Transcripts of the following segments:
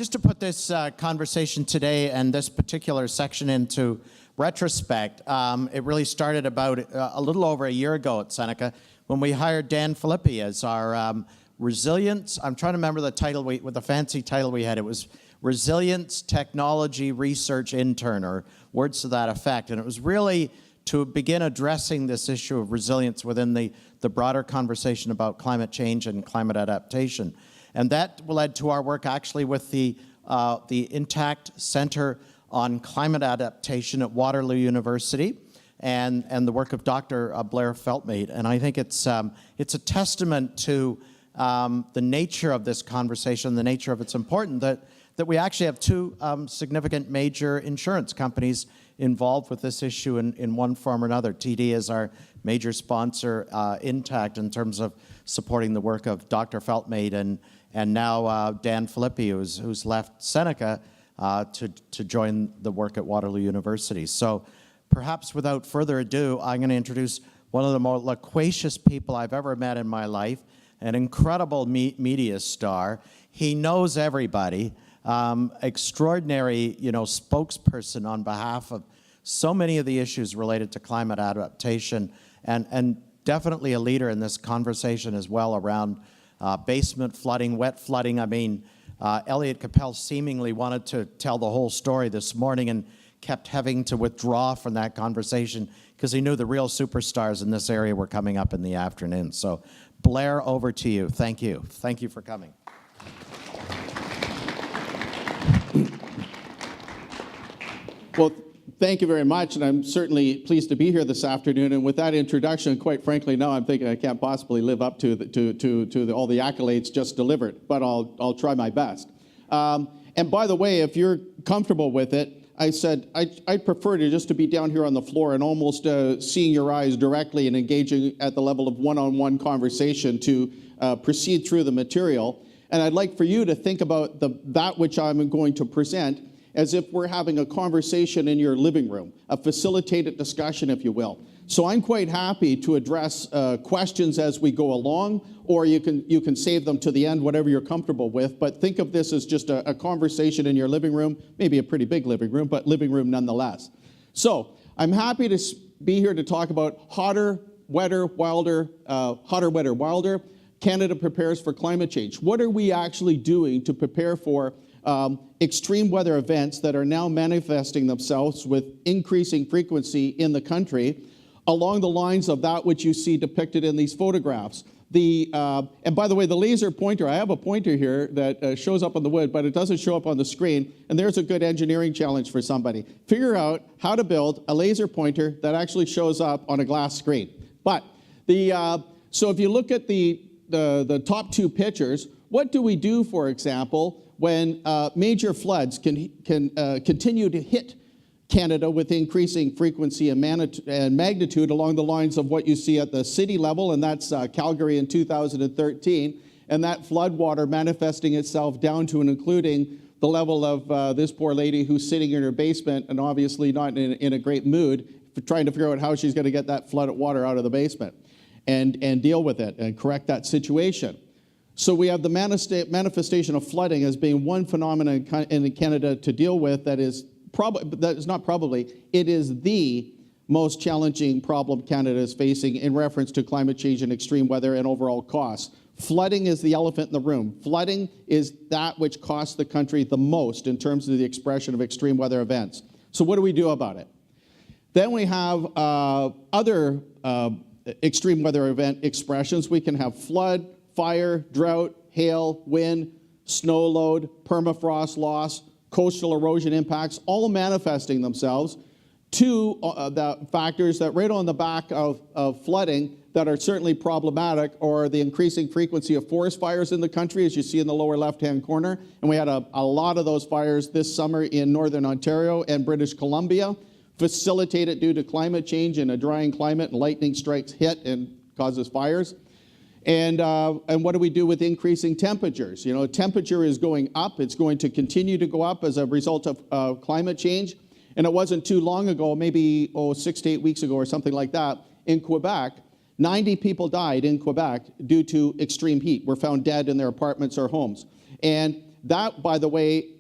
just to put this conversation today and this particular section into retrospect, it really started about a little over a year ago at Seneca when we hired Dan Filippi as our resilience. I'm trying to remember the title, with the fancy title we had. It was Resilience Technology Research Intern, or words to that effect. And it was really to begin addressing this issue of resilience within the broader conversation about climate change and climate adaptation. And that led to our work actually with the Intact Center on Climate Adaptation at Waterloo University and the work of Dr. Blair Feltmate. And I think it's a testament to the nature of this conversation, the nature of its importance, that we actually have two significant major insurance companies involved with this issue in one form or another. TD is our major sponsor, Intact, in terms of supporting the work of Dr. Feltmate, and now Dan Filippi, who's left Seneca to join the work at Waterloo University. So perhaps without further ado, I'm going to introduce one of the more loquacious people I've ever met in my life, an incredible media star. He knows everybody. Extraordinary, spokesperson on behalf of so many of the issues related to climate adaptation, and definitely a leader in this conversation as well around basement flooding, wet flooding. I mean, Elliot Capel seemingly wanted to tell the whole story this morning and kept having to withdraw from that conversation because he knew the real superstars in this area were coming up in the afternoon. So, Blair, over to you. Thank you. Thank you for coming. Well, thank you very much, and I'm certainly pleased to be here this afternoon. And with that introduction, quite frankly, now I'm thinking I can't possibly live up to all the accolades just delivered, but I'll try my best. And by the way, if you're comfortable with it, I said I'd prefer just to be down here on the floor and almost seeing your eyes directly and engaging at the level of one-on-one conversation to proceed through the material. And I'd like for you to think about that which I'm going to present as if we're having a conversation in your living room, a facilitated discussion, if you will. So I'm quite happy to address questions as we go along, or you can save them to the end, whatever you're comfortable with. But think of this as just a conversation in your living room, maybe a pretty big living room, but living room nonetheless. So I'm happy to be here to talk about hotter, wetter, wilder. Canada prepares for climate change. What are we actually doing to prepare for extreme weather events that are now manifesting themselves with increasing frequency in the country along the lines of that which you see depicted in these photographs? And by the way, the laser pointer, I have a pointer here that shows up on the wood, but it doesn't show up on the screen, and there's a good engineering challenge for somebody. Figure out how to build a laser pointer that actually shows up on a glass screen. But so if you look at the top two pictures, what do we do, for example, when major floods can continue to hit Canada with increasing frequency and magnitude along the lines of what you see at the city level, and that's Calgary in 2013, and that flood water manifesting itself down to and including the level of this poor lady who's sitting in her basement and obviously not in a great mood, trying to figure out how she's going to get that flooded water out of the basement and deal with it and correct that situation. So we have the manifestation of flooding as being one phenomenon in Canada to deal with it is the most challenging problem Canada is facing in reference to climate change and extreme weather and overall costs. Flooding is the elephant in the room. Flooding is that which costs the country the most in terms of the expression of extreme weather events. So what do we do about it? Then we have other extreme weather event expressions. We can have flood, fire, drought, hail, wind, snow load, permafrost loss, coastal erosion impacts, all manifesting themselves. Two the factors that right on the back of flooding that are certainly problematic are the increasing frequency of forest fires in the country, as you see in the lower left-hand corner. And we had a lot of those fires this summer in Northern Ontario and British Columbia, facilitated due to climate change and a drying climate, and lightning strikes hit and causes fires. And what do we do with increasing temperatures? You know, temperature is going up. It's going to continue to go up as a result of climate change. And it wasn't too long ago, maybe 6 to 8 weeks ago or something like that, in Quebec, 90 people died in Quebec due to extreme heat, were found dead in their apartments or homes. And that, by the way,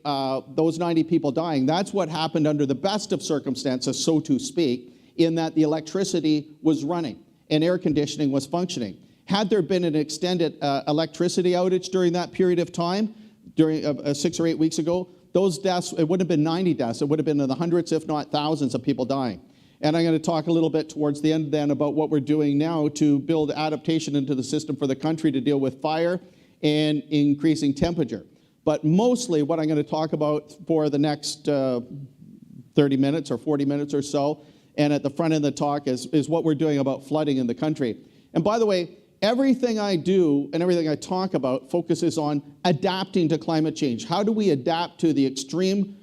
those 90 people dying, that's what happened under the best of circumstances, so to speak, in that the electricity was running and air conditioning was functioning. Had there been an extended electricity outage during that period of time, during 6 or 8 weeks ago, those deaths, it wouldn't have been 90 deaths, it would have been in the hundreds, if not thousands of people dying. And I'm going to talk a little bit towards the end then about what we're doing now to build adaptation into the system for the country to deal with fire and increasing temperature. But mostly what I'm going to talk about for the next 30 minutes or 40 minutes or so, and at the front end of the talk is what we're doing about flooding in the country. And by the way, everything I do and everything I talk about focuses on adapting to climate change. How do we adapt to the extreme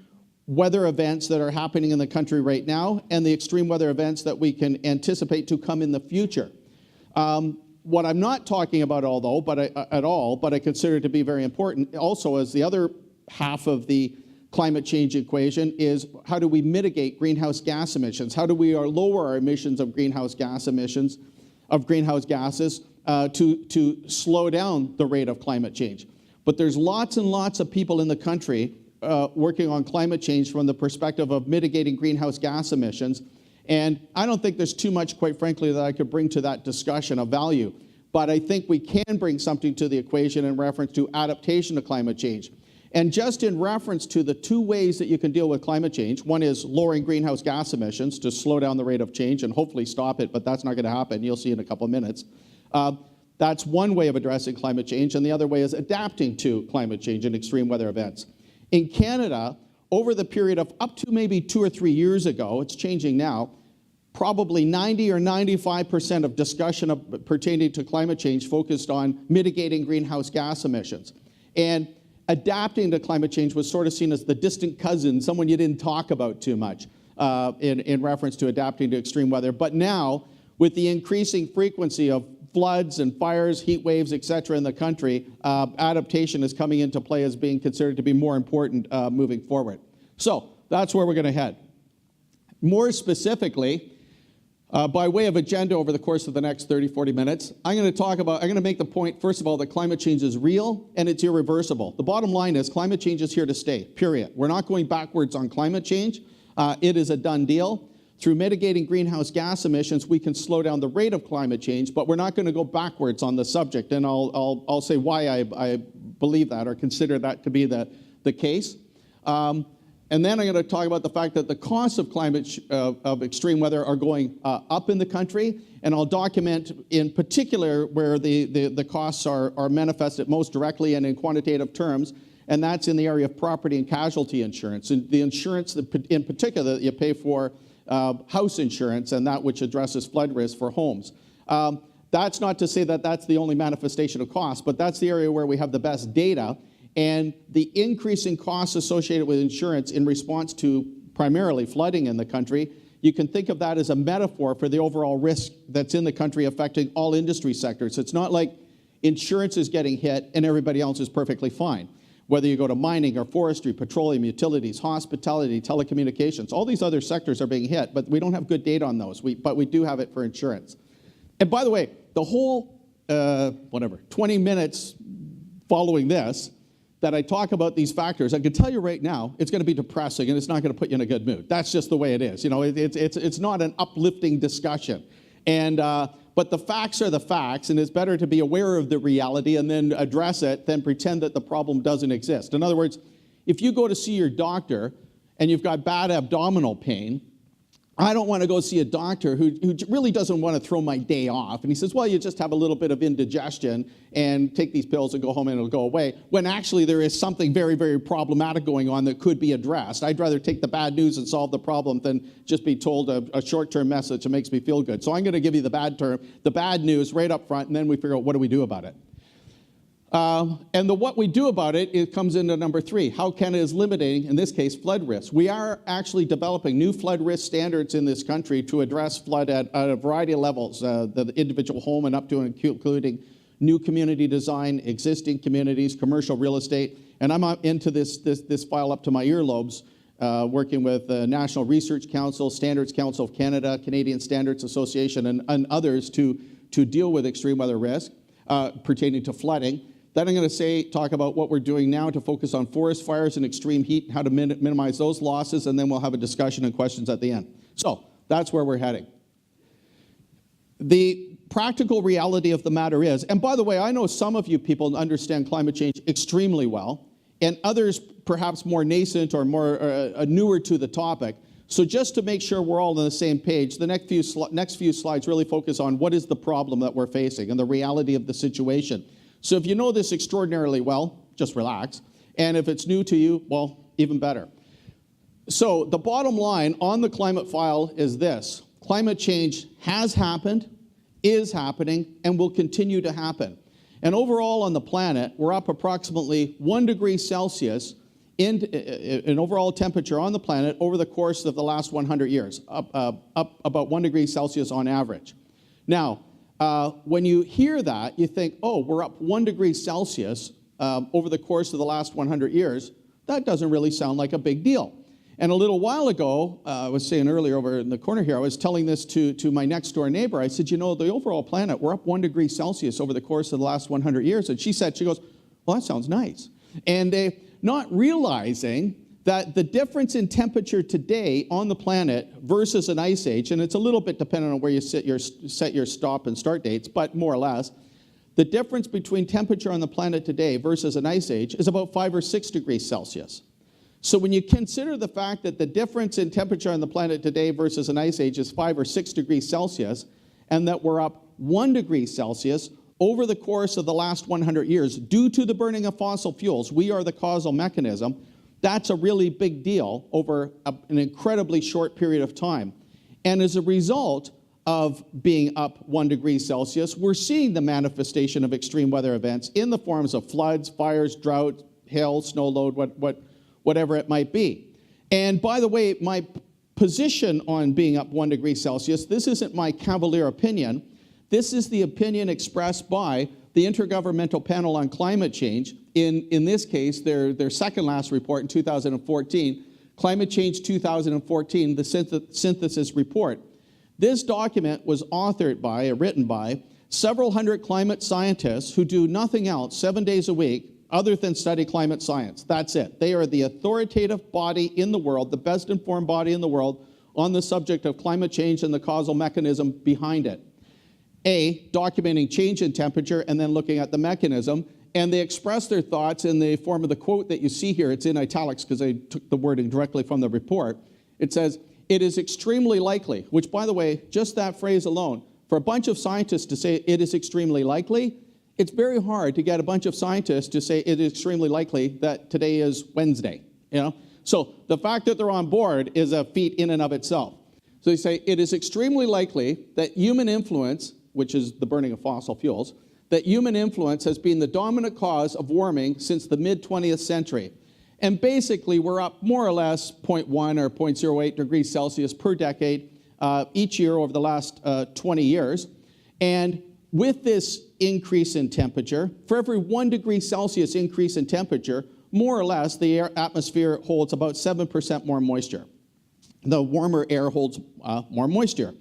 weather events that are happening in the country right now and the extreme weather events that we can anticipate to come in the future? What I'm not talking about at all, but I consider to be very important also as the other half of the climate change equation is how do we mitigate greenhouse gas emissions? How do we lower our emissions of greenhouse gases to slow down the rate of climate change? But there's lots and lots of people in the country working on climate change from the perspective of mitigating greenhouse gas emissions. And I don't think there's too much, quite frankly, that I could bring to that discussion of value. But I think we can bring something to the equation in reference to adaptation to climate change. And just in reference to the two ways that you can deal with climate change, one is lowering greenhouse gas emissions to slow down the rate of change and hopefully stop it, but that's not going to happen. You'll see in a couple of minutes. That's one way of addressing climate change, and the other way is adapting to climate change and extreme weather events. In Canada, over the period of up to maybe 2 or 3 years ago, it's changing now, probably 90 or 95% of discussion pertaining to climate change focused on mitigating greenhouse gas emissions. And adapting to climate change was sort of seen as the distant cousin, someone you didn't talk about too much in reference to adapting to extreme weather. But now, with the increasing frequency of floods and fires, heat waves, et cetera, in the country, adaptation is coming into play as being considered to be more important moving forward. So that's where we're going to head. More specifically, by way of agenda over the course of the next 30, 40 minutes, I'm going to make the point, first of all, that climate change is real and it's irreversible. The bottom line is climate change is here to stay, period. We're not going backwards on climate change. It is a done deal. Through mitigating greenhouse gas emissions, we can slow down the rate of climate change, but we're not going to go backwards on the subject, and I'll say why I believe that or consider that to be the case. And then I'm going to talk about the fact that the costs of of extreme weather are going up in the country, and I'll document in particular where the costs are manifested most directly and in quantitative terms, and that's in the area of property and casualty insurance. And the insurance in particular that you pay for house insurance and that which addresses flood risk for homes. That's not to say that that's the only manifestation of cost, but that's the area where we have the best data. And the increasing costs associated with insurance in response to primarily flooding in the country, you can think of that as a metaphor for the overall risk that's in the country affecting all industry sectors. It's not like insurance is getting hit and everybody else is perfectly fine. Whether you go to mining or forestry, petroleum, utilities, hospitality, telecommunications, all these other sectors are being hit, but we don't have good data on those, but we do have it for insurance. And by the way, the whole, 20 minutes following this, that I talk about these factors, I can tell you right now, it's going to be depressing and it's not going to put you in a good mood. That's just the way it is. You know, it's not an uplifting discussion. And but the facts are the facts, and it's better to be aware of the reality and then address it than pretend that the problem doesn't exist. In other words, if you go to see your doctor and you've got bad abdominal pain, I don't want to go see a doctor who really doesn't want to throw my day off. And he says, well, you just have a little bit of indigestion and take these pills and go home and it'll go away. When actually there is something very, very problematic going on that could be addressed. I'd rather take the bad news and solve the problem than just be told a short-term message that makes me feel good. So I'm going to give you the bad news right up front, and then we figure out what do we do about it. And what we do about it comes into number 3. How Canada is limiting, in this case, flood risk. We are actually developing new flood risk standards in this country to address flood at a variety of levels, the individual home and up to and including new community design, existing communities, commercial real estate. And I'm into this file up to my earlobes, working with the National Research Council, Standards Council of Canada, Canadian Standards Association, and others to deal with extreme weather risk pertaining to flooding. Then I'm going to talk about what we're doing now to focus on forest fires and extreme heat, how to minimize those losses, and then we'll have a discussion and questions at the end. So that's where we're heading. The practical reality of the matter is, and by the way, I know some of you people understand climate change extremely well, and others perhaps more nascent or more newer to the topic. So just to make sure we're all on the same page, the next few slides really focus on what is the problem that we're facing and the reality of the situation. So if you know this extraordinarily well, just relax. And if it's new to you, well, even better. So the bottom line on the climate file is this. Climate change has happened, is happening, and will continue to happen. And overall on the planet, we're up approximately 1 degree Celsius in overall temperature on the planet over the course of the last 100 years, up about 1 degree Celsius on average. Now, when you hear that, you think, oh, we're up 1 degree Celsius over the course of the last 100 years. That doesn't really sound like a big deal. And a little while ago, I was saying earlier over in the corner here, I was telling this to my next door neighbor. I said, you know, the overall planet, we're up 1 degree Celsius over the course of the last 100 years. And she goes, well, that sounds nice. And not realizing that the difference in temperature today on the planet versus an ice age, and it's a little bit dependent on where you set your stop and start dates, but more or less, the difference between temperature on the planet today versus an ice age is about 5 or 6 degrees Celsius. So when you consider the fact that the difference in temperature on the planet today versus an ice age is 5 or 6 degrees Celsius, and that we're up 1 degree Celsius over the course of the last 100 years due to the burning of fossil fuels, we are the causal mechanism. That's a really big deal over an incredibly short period of time. And as a result of being up 1 degree Celsius, we're seeing the manifestation of extreme weather events in the forms of floods, fires, drought, hail, snow load, whatever it might be. And by the way, my position on being up 1 degree Celsius, this isn't my cavalier opinion. This is the opinion expressed by the Intergovernmental Panel on Climate Change. In this case, their second last report in 2014, Climate Change 2014, the synthesis report. This document was written by several hundred climate scientists who do nothing else 7 days a week other than study climate science. That's it. They are the authoritative body in the world, the best informed body in the world on the subject of climate change and the causal mechanism behind it. Documenting change in temperature and then looking at the mechanism. And they express their thoughts in the form of the quote that you see here. It's in italics because I took the wording directly from the report. It says, it is extremely likely, which by the way, just that phrase alone, for a bunch of scientists to say it is extremely likely, it's very hard to get a bunch of scientists to say it is extremely likely that today is Wednesday, you know? So the fact that they're on board is a feat in and of itself. So they say it is extremely likely that human influence, which is the burning of fossil fuels, that human influence has been the dominant cause of warming since the mid-20th century. And basically, we're up more or less 0.1 or 0.08 degrees Celsius per decade each year over the last 20 years. And with this increase in temperature, for every 1 degree Celsius increase in temperature, more or less, the atmosphere holds about 7% more moisture. The warmer air holds more moisture.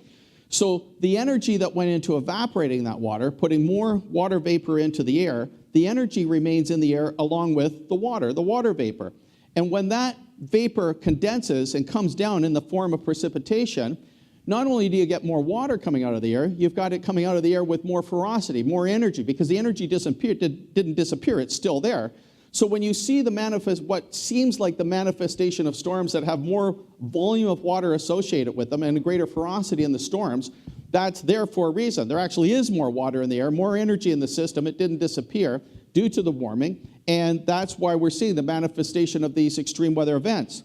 So the energy that went into evaporating that water, putting more water vapor into the air, the energy remains in the air along with the water vapor. And when that vapor condenses and comes down in the form of precipitation, not only do you get more water coming out of the air, you've got it coming out of the air with more ferocity, more energy, because the energy didn't disappear, it's still there. So when you see what seems like the manifestation of storms that have more volume of water associated with them and a greater ferocity in the storms, that's there for a reason. There actually is more water in the air, more energy in the system. It didn't disappear due to the warming, and that's why we're seeing the manifestation of these extreme weather events.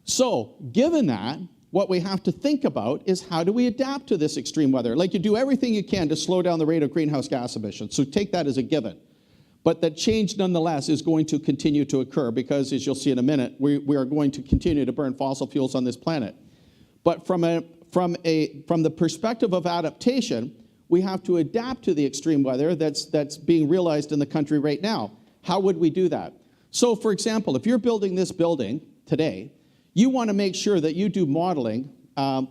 So given that, what we have to think about is how do we adapt to this extreme weather? Like you do everything you can to slow down the rate of greenhouse gas emissions, so take that as a given. But that change, nonetheless, is going to continue to occur because, as you'll see in a minute, we are going to continue to burn fossil fuels on this planet. But from the perspective of adaptation, we have to adapt to the extreme weather that's being realized in the country right now. How would we do that? So, for example, if you're building this building today, you want to make sure that you do modeling.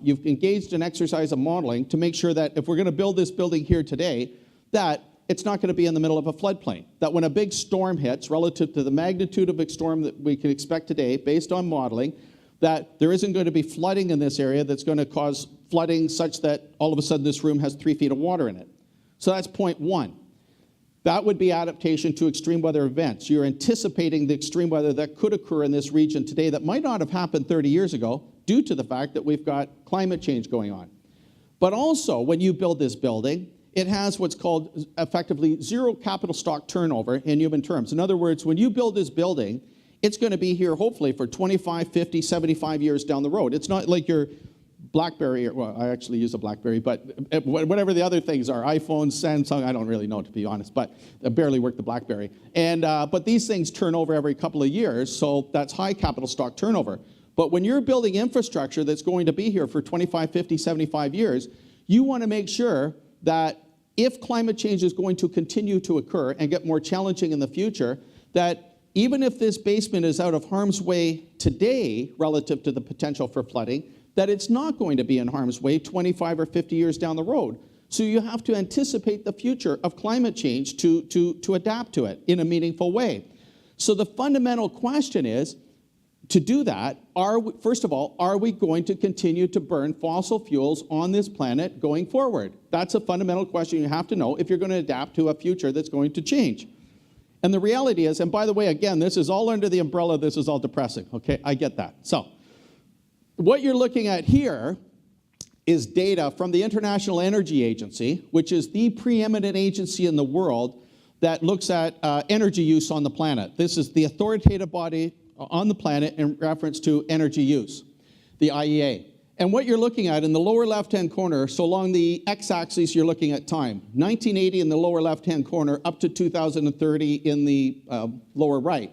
You've engaged in exercise of modeling to make sure that if we're going to build this building here today, that it's not going to be in the middle of a floodplain. That when a big storm hits, relative to the magnitude of a storm that we can expect today, based on modeling, that there isn't going to be flooding in this area that's going to cause flooding such that all of a sudden this room has 3 feet of water in it. So that's point one. That would be adaptation to extreme weather events. You're anticipating the extreme weather that could occur in this region today that might not have happened 30 years ago due to the fact that we've got climate change going on. But also, when you build this building, it has what's called effectively zero capital stock turnover in human terms. In other words, when you build this building, it's going to be here hopefully for 25, 50, 75 years down the road. It's not like your BlackBerry, well, I actually use a BlackBerry, but whatever the other things are, iPhones, Samsung, I don't really know, to be honest, but I barely work the BlackBerry. But these things turn over every couple of years, so that's high capital stock turnover. But when you're building infrastructure that's going to be here for 25, 50, 75 years, you want to make sure that if climate change is going to continue to occur and get more challenging in the future, that even if this basement is out of harm's way today relative to the potential for flooding, that it's not going to be in harm's way 25 or 50 years down the road. So you have to anticipate the future of climate change to adapt to it in a meaningful way. So the fundamental question is, to do that, first of all, are we going to continue to burn fossil fuels on this planet going forward? That's a fundamental question you have to know if you're going to adapt to a future that's going to change. And the reality is, and by the way, again, this is all under the umbrella, this is all depressing, okay? I get that. So, what you're looking at here is data from the International Energy Agency, which is the preeminent agency in the world that looks at energy use on the planet. This is the authoritative body on the planet in reference to energy use, the IEA. And what you're looking at in the lower left-hand corner, so along the x-axis you're looking at time, 1980 in the lower left-hand corner up to 2030 in the lower right.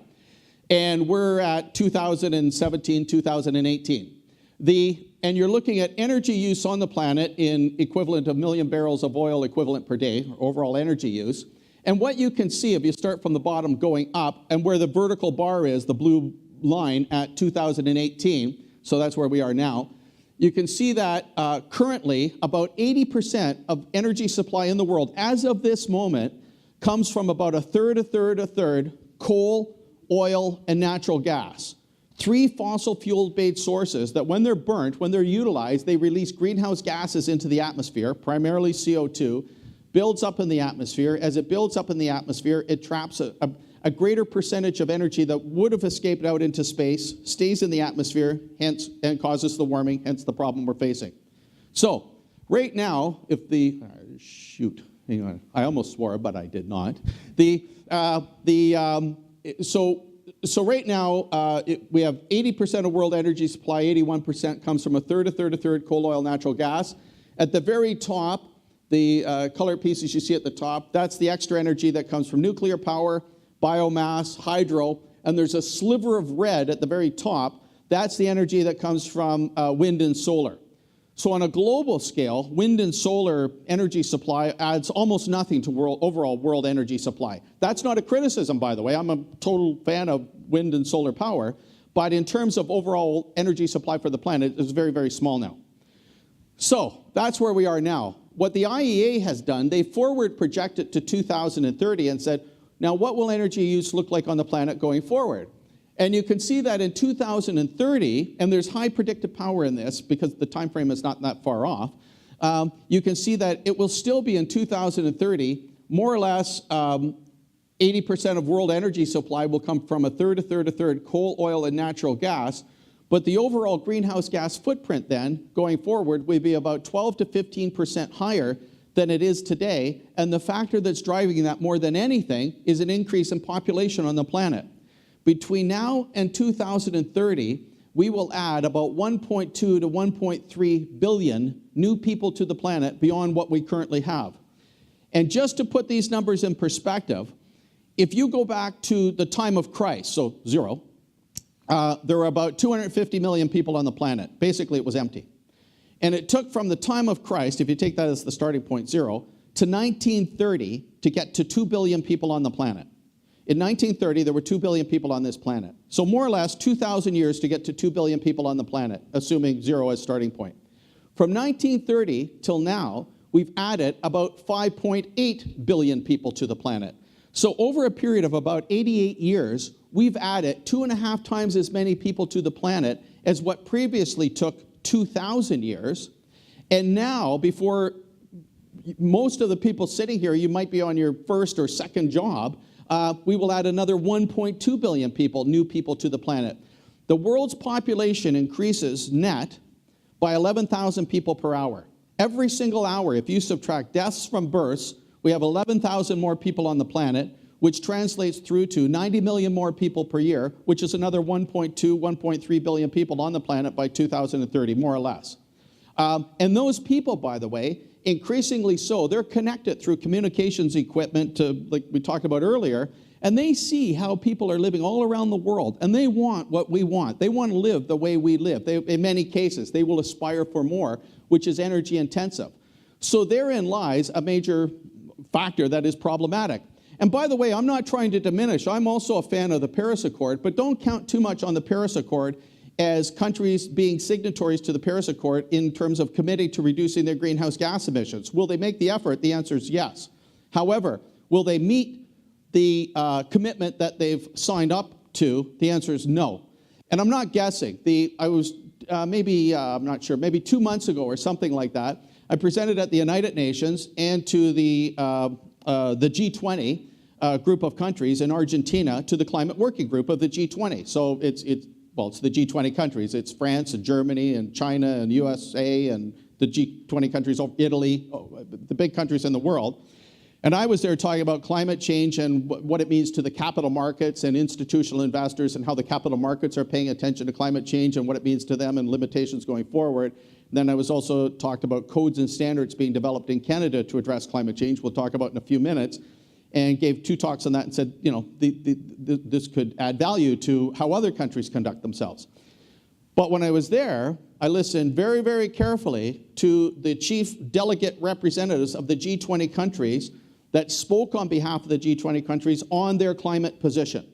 And we're at 2017, 2018. And you're looking at energy use on the planet in equivalent of 1 million barrels of oil equivalent per day, or overall energy use. And what you can see, if you start from the bottom going up, and where the vertical bar is, the blue line at 2018, so that's where we are now, you can see that currently about 80% of energy supply in the world, as of this moment, comes from about a third coal, oil, and natural gas. 3 fossil fuel-based sources that when they're burnt, when they're utilized, they release greenhouse gases into the atmosphere, primarily CO2, builds up in the atmosphere. As it builds up in the atmosphere, it traps a greater percentage of energy that would have escaped out into space, stays in the atmosphere, hence, and causes the warming, hence the problem we're facing. So, right now, if the, hang on, I almost swore, but I did not. So right now, we have 80% of world energy supply, 81% comes from a third coal, oil, natural gas. At the very top, the colored pieces you see at the top, that's the extra energy that comes from nuclear power, biomass, hydro, and there's a sliver of red at the very top. That's the energy that comes from wind and solar. So on a global scale, wind and solar energy supply adds almost nothing to overall world energy supply. That's not a criticism, by the way. I'm a total fan of wind and solar power, but in terms of overall energy supply for the planet, it's very, very small now. So that's where we are now. What the IEA has done, they forward projected to 2030 and said, now what will energy use look like on the planet going forward? And you can see that in 2030, and there's high predictive power in this because the time frame is not that far off, you can see that it will still be in 2030, more or less 80% of world energy supply will come from a third coal, oil, and natural gas. But the overall greenhouse gas footprint then, going forward, will be about 12 to 15% higher than it is today. And the factor that's driving that more than anything is an increase in population on the planet. Between now and 2030, we will add about 1.2 to 1.3 billion new people to the planet beyond what we currently have. And just to put these numbers in perspective, if you go back to the time of Christ, so 0, there were about 250 million people on the planet. Basically, it was empty. And it took from the time of Christ, if you take that as the starting point, 0, to 1930 to get to 2 billion people on the planet. In 1930, there were 2 billion people on this planet. So more or less 2,000 years to get to 2 billion people on the planet, assuming 0 as starting point. From 1930 till now, we've added about 5.8 billion people to the planet. So over a period of about 88 years, we've added 2.5 times as many people to the planet as what previously took 2,000 years. And now, before most of the people sitting here, you might be on your first or second job, we will add another 1.2 billion people, new people to the planet. The world's population increases net by 11,000 people per hour. Every single hour, if you subtract deaths from births, we have 11,000 more people on the planet, which translates through to 90 million more people per year, which is another 1.2, 1.3 billion people on the planet by 2030, more or less. And those people, by the way, increasingly so, they're connected through communications equipment to, like we talked about earlier, and they see how people are living all around the world, and they want what we want. They want to live the way we live. In many cases, they will aspire for more, which is energy intensive. So therein lies a major factor that is problematic. And by the way, I'm not trying to diminish. I'm also a fan of the Paris Accord, but don't count too much on the Paris Accord as countries being signatories to the Paris Accord in terms of committing to reducing their greenhouse gas emissions. Will they make the effort? The answer is yes. However, will they meet the commitment that they've signed up to? The answer is no. And I'm not guessing. I was I'm not sure, maybe 2 months ago or something like that, I presented at the United Nations and to the G20 group of countries in Argentina to the climate working group of the G20. So it's the G20 countries. It's France and Germany and China and USA and the G20 countries, Italy, the big countries in the world. And I was there talking about climate change and what it means to the capital markets and institutional investors and how the capital markets are paying attention to climate change and what it means to them and limitations going forward. And then I was also talked about codes and standards being developed in Canada to address climate change. We'll talk about in a few minutes. And gave 2 talks on that and said, you know, this could add value to how other countries conduct themselves. But when I was there, I listened very, very carefully to the chief delegate representatives of the G20 countries that spoke on behalf of the G20 countries on their climate position.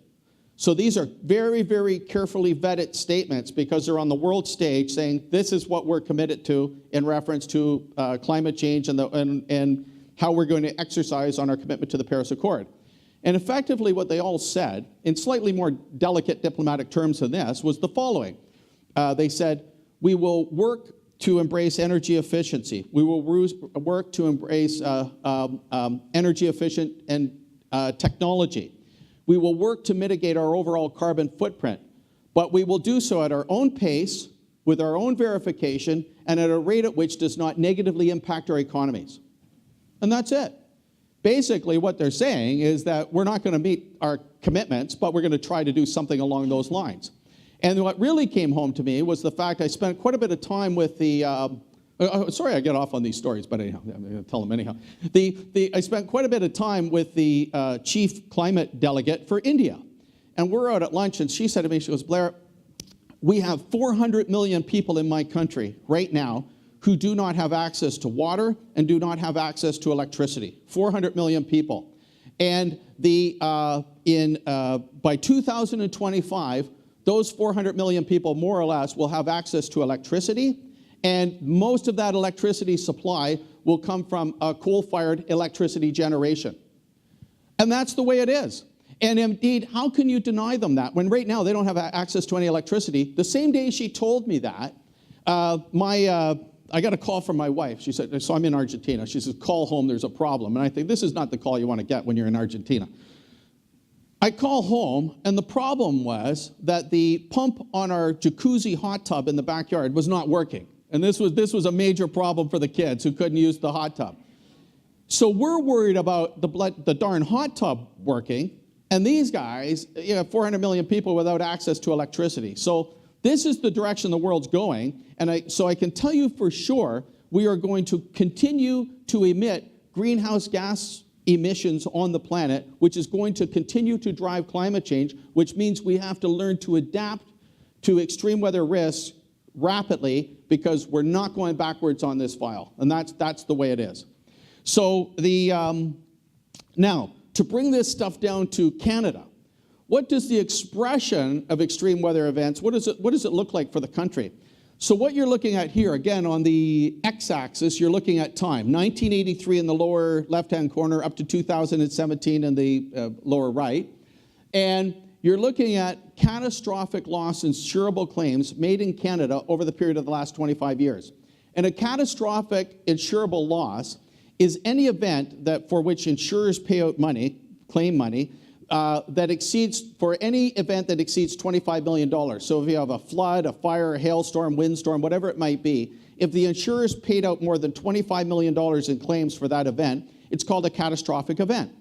So these are very, very carefully vetted statements because they're on the world stage saying this is what we're committed to in reference to climate change and how we're going to exercise on our commitment to the Paris Accord. And effectively what they all said, in slightly more delicate diplomatic terms than this, was the following. They said, we will work to embrace energy efficiency. We will work to embrace energy efficient and technology. We will work to mitigate our overall carbon footprint, but we will do so at our own pace, with our own verification, and at a rate at which does not negatively impact our economies. And that's it. Basically, what they're saying is that we're not going to meet our commitments, but we're going to try to do something along those lines. And what really came home to me was the fact I spent quite a bit of time with the, sorry I get off on these stories, but anyhow, I'm going to tell them anyhow. I spent quite a bit of time with the chief climate delegate for India. And we're out at lunch, and she said to me, she goes, Blair, we have 400 million people in my country right now who do not have access to water and do not have access to electricity. 400 million people. And by 2025, those 400 million people, more or less, will have access to electricity, and most of that electricity supply will come from coal-fired electricity generation. And that's the way it is. And indeed, how can you deny them that when right now they don't have access to any electricity? The same day she told me that, I got a call from my wife. She said, so I'm in Argentina. She says, call home, there's a problem. And I think this is not the call you want to get when you're in Argentina. I call home, and the problem was that the pump on our jacuzzi hot tub in the backyard was not working. And this was a major problem for the kids who couldn't use the hot tub. So we're worried about the darn hot tub working, and these guys, 400 million people without access to electricity. So this is the direction the world's going, and so I can tell you for sure we are going to continue to emit greenhouse gas emissions on the planet, which is going to continue to drive climate change, which means we have to learn to adapt to extreme weather risks rapidly because we're not going backwards on this file, and that's the way it is. So now, to bring this stuff down to Canada, what does the expression of extreme weather events, what does it look like for the country? So what you're looking at here, again, on the x-axis, you're looking at time. 1983 in the lower left-hand corner, up to 2017 in the lower right. And you're looking at catastrophic loss insurable claims made in Canada over the period of the last 25 years. And a catastrophic insurable loss is any event that for which insurers pay out money, claim money, that exceeds, for any event that exceeds $25 million. So if you have a flood, a fire, a hailstorm, windstorm, whatever it might be, if the insurers paid out more than $25 million in claims for that event, it's called a catastrophic event.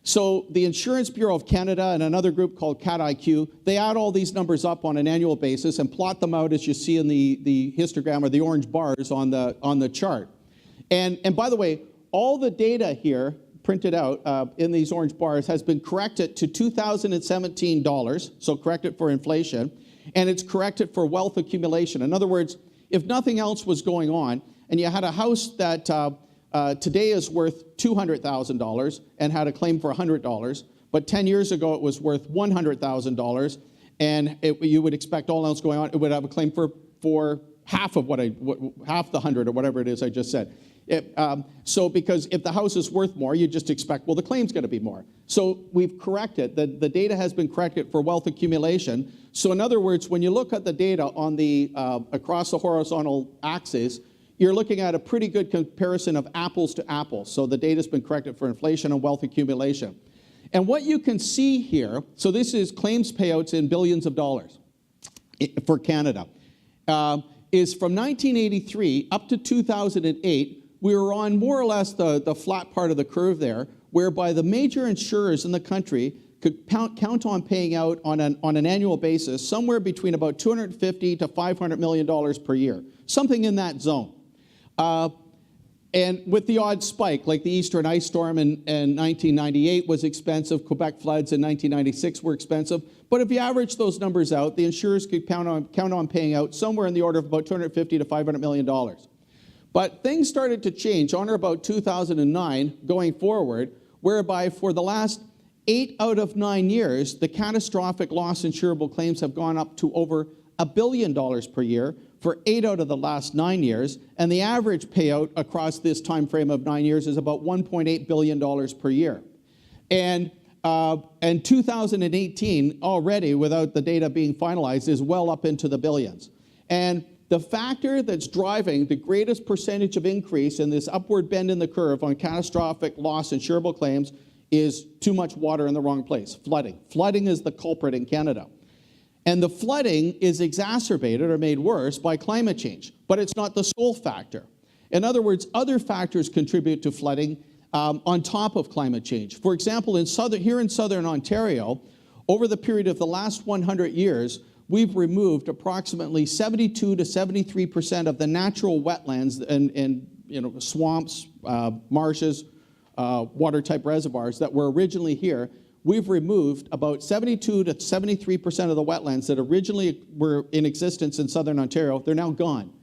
So the Insurance Bureau of Canada and another group called CatIQ, they add all these numbers up on an annual basis and plot them out as you see in the histogram or the orange bars on the chart. And by the way, all the data here printed out in these orange bars has been corrected to 2017 dollars, so corrected for inflation, and it's corrected for wealth accumulation. In other words, if nothing else was going on, and you had a house that today is worth $200,000 and had a claim for $100, but 10 years ago it was worth $100,000, and you would expect all else going on, it would have a claim for half of half the 100 or whatever it is I just said. So because if the house is worth more, you just expect, well, the claim's going to be more. So we've corrected, the data has been corrected for wealth accumulation. So in other words, when you look at the data on the across the horizontal axis, you're looking at a pretty good comparison of apples to apples. So the data's been corrected for inflation and wealth accumulation. And what you can see here, so this is claims payouts in billions of dollars for Canada, is from 1983 up to 2008, we were on more or less the flat part of the curve there, whereby the major insurers in the country could count on paying out on an annual basis somewhere between about $250 to $500 million per year, something in that zone. And with the odd spike, like the Eastern ice storm in 1998 was expensive, Quebec floods in 1996 were expensive, but if you average those numbers out, the insurers could count on paying out somewhere in the order of about $250 to $500 million. But things started to change on or about 2009 going forward, whereby for the last 8 out of 9 years, the catastrophic loss insurable claims have gone up to over $1 billion per year for 8 out of the last 9 years, and the average payout across this time frame of 9 years is about $1.8 billion per year. And 2018 already, without the data being finalized, is well up into the billions. And the factor that's driving the greatest percentage of increase in this upward bend in the curve on catastrophic loss insurable claims is too much water in the wrong place, flooding. Flooding is the culprit in Canada. And the flooding is exacerbated or made worse by climate change, but it's not the sole factor. In other words, other factors contribute to flooding on top of climate change. For example, here in southern Ontario, over the period of the last 100 years, we've removed approximately 72 to 73% of the natural wetlands and swamps, marshes, water-type reservoirs that were originally here. We've removed about 72 to 73% of the wetlands that originally were in existence in southern Ontario. They're now gone.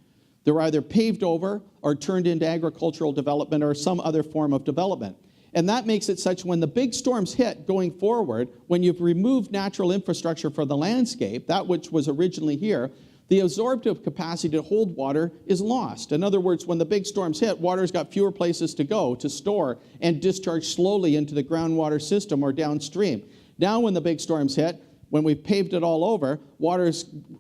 They're either paved over or turned into agricultural development or some other form of development. And that makes it such when the big storms hit going forward, when you've removed natural infrastructure from the landscape, that which was originally here, the absorptive capacity to hold water is lost. In other words, when the big storms hit, water's got fewer places to go, to store, and discharge slowly into the groundwater system or downstream. Now when the big storms hit, when we've paved it all over, water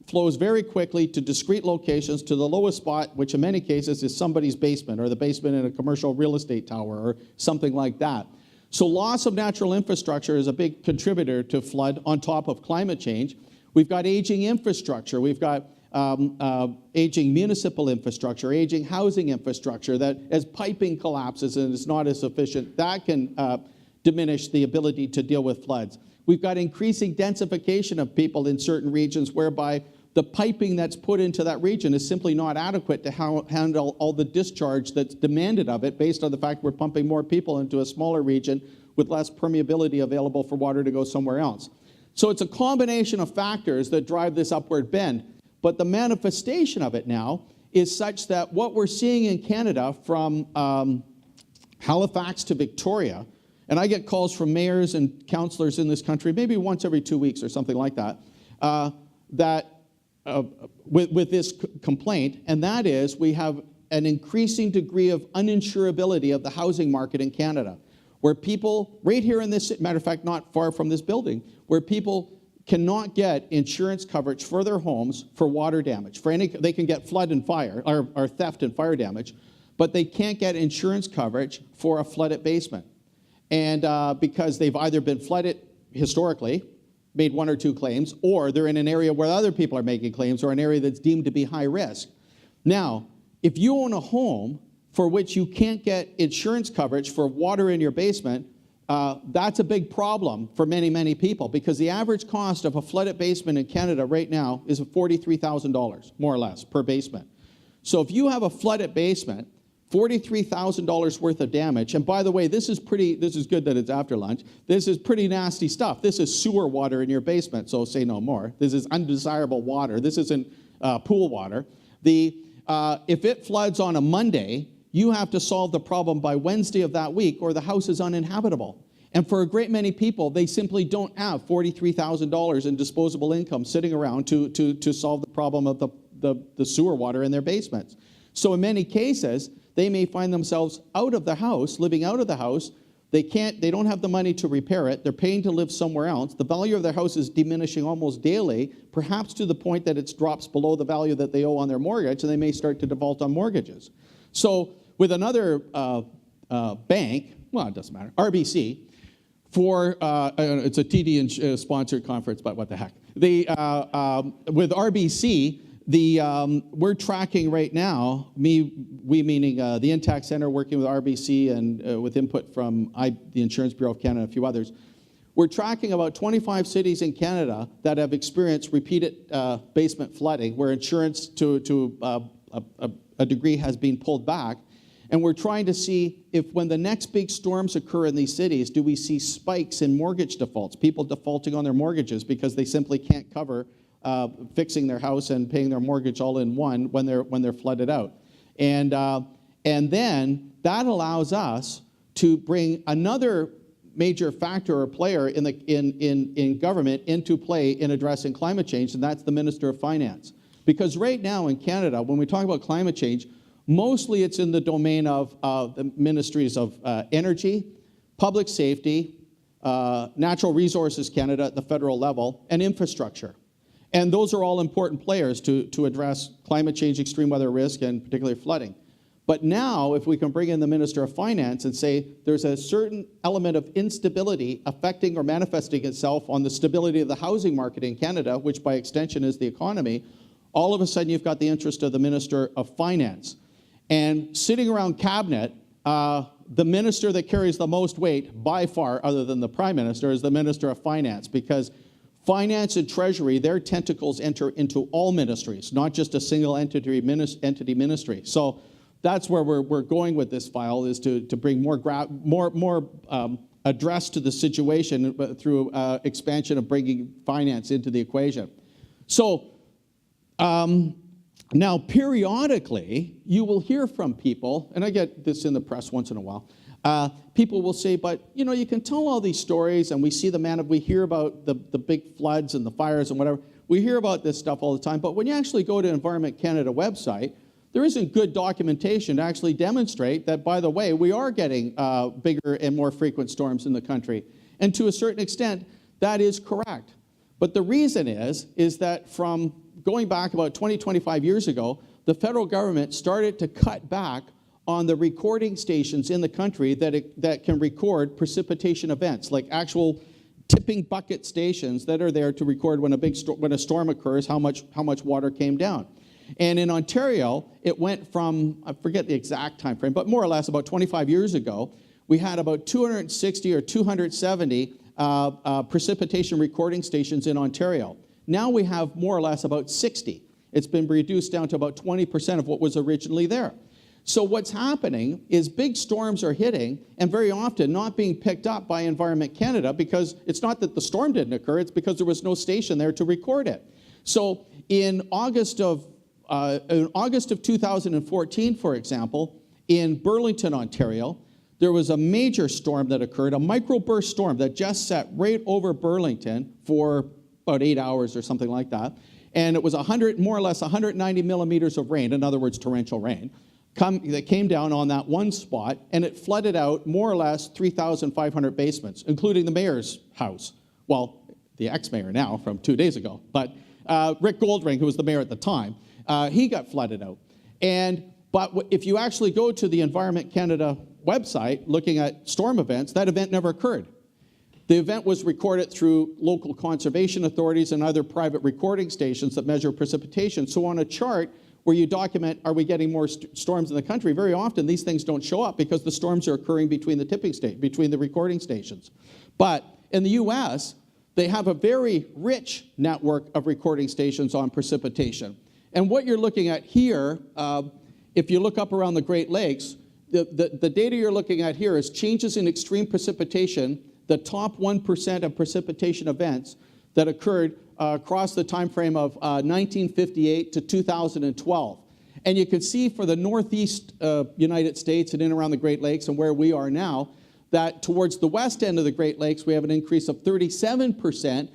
flows very quickly to discrete locations, to the lowest spot, which in many cases is somebody's basement or the basement in a commercial real estate tower or something like that. So loss of natural infrastructure is a big contributor to flood on top of climate change. We've got aging infrastructure. We've got aging municipal infrastructure, aging housing infrastructure that as piping collapses and is not as efficient, that can diminish the ability to deal with floods. We've got increasing densification of people in certain regions whereby the piping that's put into that region is simply not adequate to handle all the discharge that's demanded of it based on the fact we're pumping more people into a smaller region with less permeability available for water to go somewhere else. So it's a combination of factors that drive this upward bend. But the manifestation of it now is such that what we're seeing in Canada from Halifax to Victoria, and I get calls from mayors and councillors in this country, maybe once every 2 weeks or something like that, that with this complaint, and that is we have an increasing degree of uninsurability of the housing market in Canada, where people, right here in this, matter of fact, not far from this building, where people cannot get insurance coverage for their homes for water damage. They can get flood and fire, or theft and fire damage, but they can't get insurance coverage for a flooded basement. And because they've either been flooded historically, made one or two claims, or they're in an area where other people are making claims, or an area that's deemed to be high risk. Now, if you own a home for which you can't get insurance coverage for water in your basement, that's a big problem for many, many people, because the average cost of a flooded basement in Canada right now is $43,000, more or less, per basement. So if you have a flooded basement, $43,000 worth of damage, and by the way, this is good that it's after lunch. This is pretty nasty stuff. This is sewer water in your basement, so say no more. This is undesirable water. This isn't pool water. If it floods on a Monday, you have to solve the problem by Wednesday of that week, or the house is uninhabitable. And for a great many people, they simply don't have $43,000 in disposable income sitting around to solve the problem of the sewer water in their basements. So in many cases, they may find themselves out of the house, living out of the house. They don't have the money to repair it. They're paying to live somewhere else. The value of their house is diminishing almost daily, perhaps to the point that it drops below the value that they owe on their mortgage, and they may start to default on mortgages. So with another bank, well, it doesn't matter, RBC, it's a TD sponsored conference, but what the heck. With RBC, we're tracking right now, we meaning the Intact Center, working with RBC and with input from the Insurance Bureau of Canada and a few others. We're tracking about 25 cities in Canada that have experienced repeated basement flooding, where insurance to a degree has been pulled back. And we're trying to see if, when the next big storms occur in these cities, do we see spikes in mortgage defaults, people defaulting on their mortgages because they simply can't cover fixing their house and paying their mortgage all in one when they're flooded out. And then that allows us to bring another major factor or player in government into play in addressing climate change, and that's the Minister of Finance. Because right now in Canada, when we talk about climate change, mostly it's in the domain of the ministries of energy, public safety, natural resources Canada at the federal level, and infrastructure. And those are all important players to address climate change, extreme weather risk, and particularly flooding. But now, if we can bring in the Minister of Finance and say there's a certain element of instability affecting or manifesting itself on the stability of the housing market in Canada, which by extension is the economy, all of a sudden you've got the interest of the Minister of Finance. And sitting around cabinet, the minister that carries the most weight by far, other than the Prime Minister, is the Minister of Finance, because Finance and Treasury, their tentacles enter into all ministries, not just a single entity ministry. So that's where we're going with this file, is to bring more address to the situation through expansion of bringing finance into the equation. So now periodically you will hear from people, and I get this in the press once in a while, people will say, but you can tell all these stories, and we hear about the big floods and the fires and whatever. We hear about this stuff all the time, but when you actually go to Environment Canada website, there isn't good documentation to actually demonstrate that, by the way, we are getting bigger and more frequent storms in the country. And to a certain extent, that is correct. But the reason is that from going back about 20, 25 years ago, the federal government started to cut back on the recording stations in the country that can record precipitation events, like actual tipping bucket stations that are there to record when a storm occurs, how much water came down. And in Ontario, it went from, I forget the exact time frame, but more or less about 25 years ago, we had about 260 or 270 precipitation recording stations in Ontario. Now we have more or less about 60. It's been reduced down to about 20% of what was originally there. So what's happening is big storms are hitting, and very often not being picked up by Environment Canada, because it's not that the storm didn't occur, it's because there was no station there to record it. So in August of 2014, for example, in Burlington, Ontario, there was a major storm that occurred, a microburst storm that just set right over Burlington for about 8 hours or something like that. and it was more or less 190 millimeters of rain, in other words, torrential rain, that came down on that one spot, and it flooded out more or less 3,500 basements, including the mayor's house. Well, the ex-mayor now from 2 days ago, but Rick Goldring, who was the mayor at the time, he got flooded out. But if you actually go to the Environment Canada website looking at storm events, that event never occurred. The event was recorded through local conservation authorities and other private recording stations that measure precipitation. So on a chart where you document, are we getting more storms in the country, very often these things don't show up because the storms are occurring between the recording stations. But in the US, they have a very rich network of recording stations on precipitation. And what you're looking at here, if you look up around the Great Lakes, the data you're looking at here is changes in extreme precipitation, the top 1% of precipitation events that occurred across the time frame of 1958 to 2012. And you can see for the northeast United States and in around the Great Lakes and where we are now, that towards the west end of the Great Lakes, we have an increase of 37%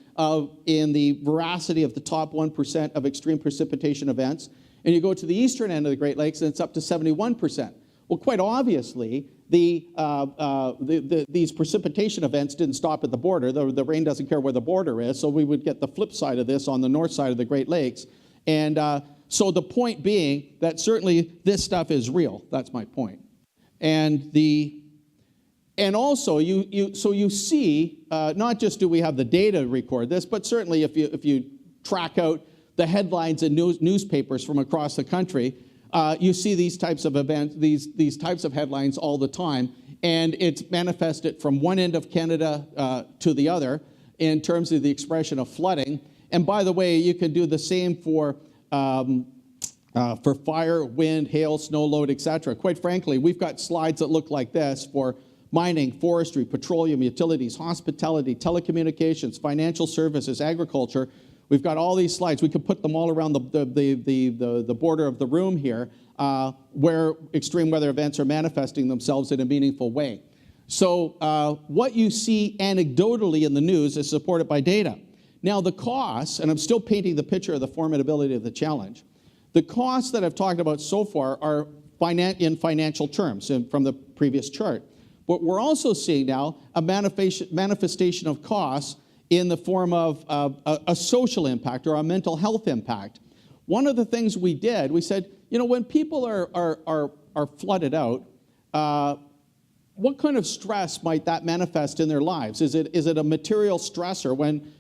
in the veracity of the top 1% of extreme precipitation events. And you go to the eastern end of the Great Lakes, and it's up to 71%. Well, quite obviously, these precipitation events didn't stop at the border. The rain doesn't care where the border is, so we would get the flip side of this on the north side of the Great Lakes. And so the point being that certainly this stuff is real. That's my point. And also, you see, not just do we have the data to record this, but certainly if you track out the headlines in newspapers from across the country, you see these types of events, these types of headlines all the time, and it's manifested from one end of Canada to the other in terms of the expression of flooding. And by the way, you can do the same for fire, wind, hail, snow load, etc. Quite frankly, we've got slides that look like this for mining, forestry, petroleum, utilities, hospitality, telecommunications, financial services, agriculture. We've got all these slides. We could put them all around the border of the room here where extreme weather events are manifesting themselves in a meaningful way. So what you see anecdotally in the news is supported by data. Now the costs, and I'm still painting the picture of the formidability of the challenge, the costs that I've talked about so far are in financial terms from the previous chart. But we're also seeing now a manifestation of costs in the form of a social impact or a mental health impact. One of the things we did, we said, you know, when people are flooded out, what kind of stress might that manifest in their lives? Is it a material stressor when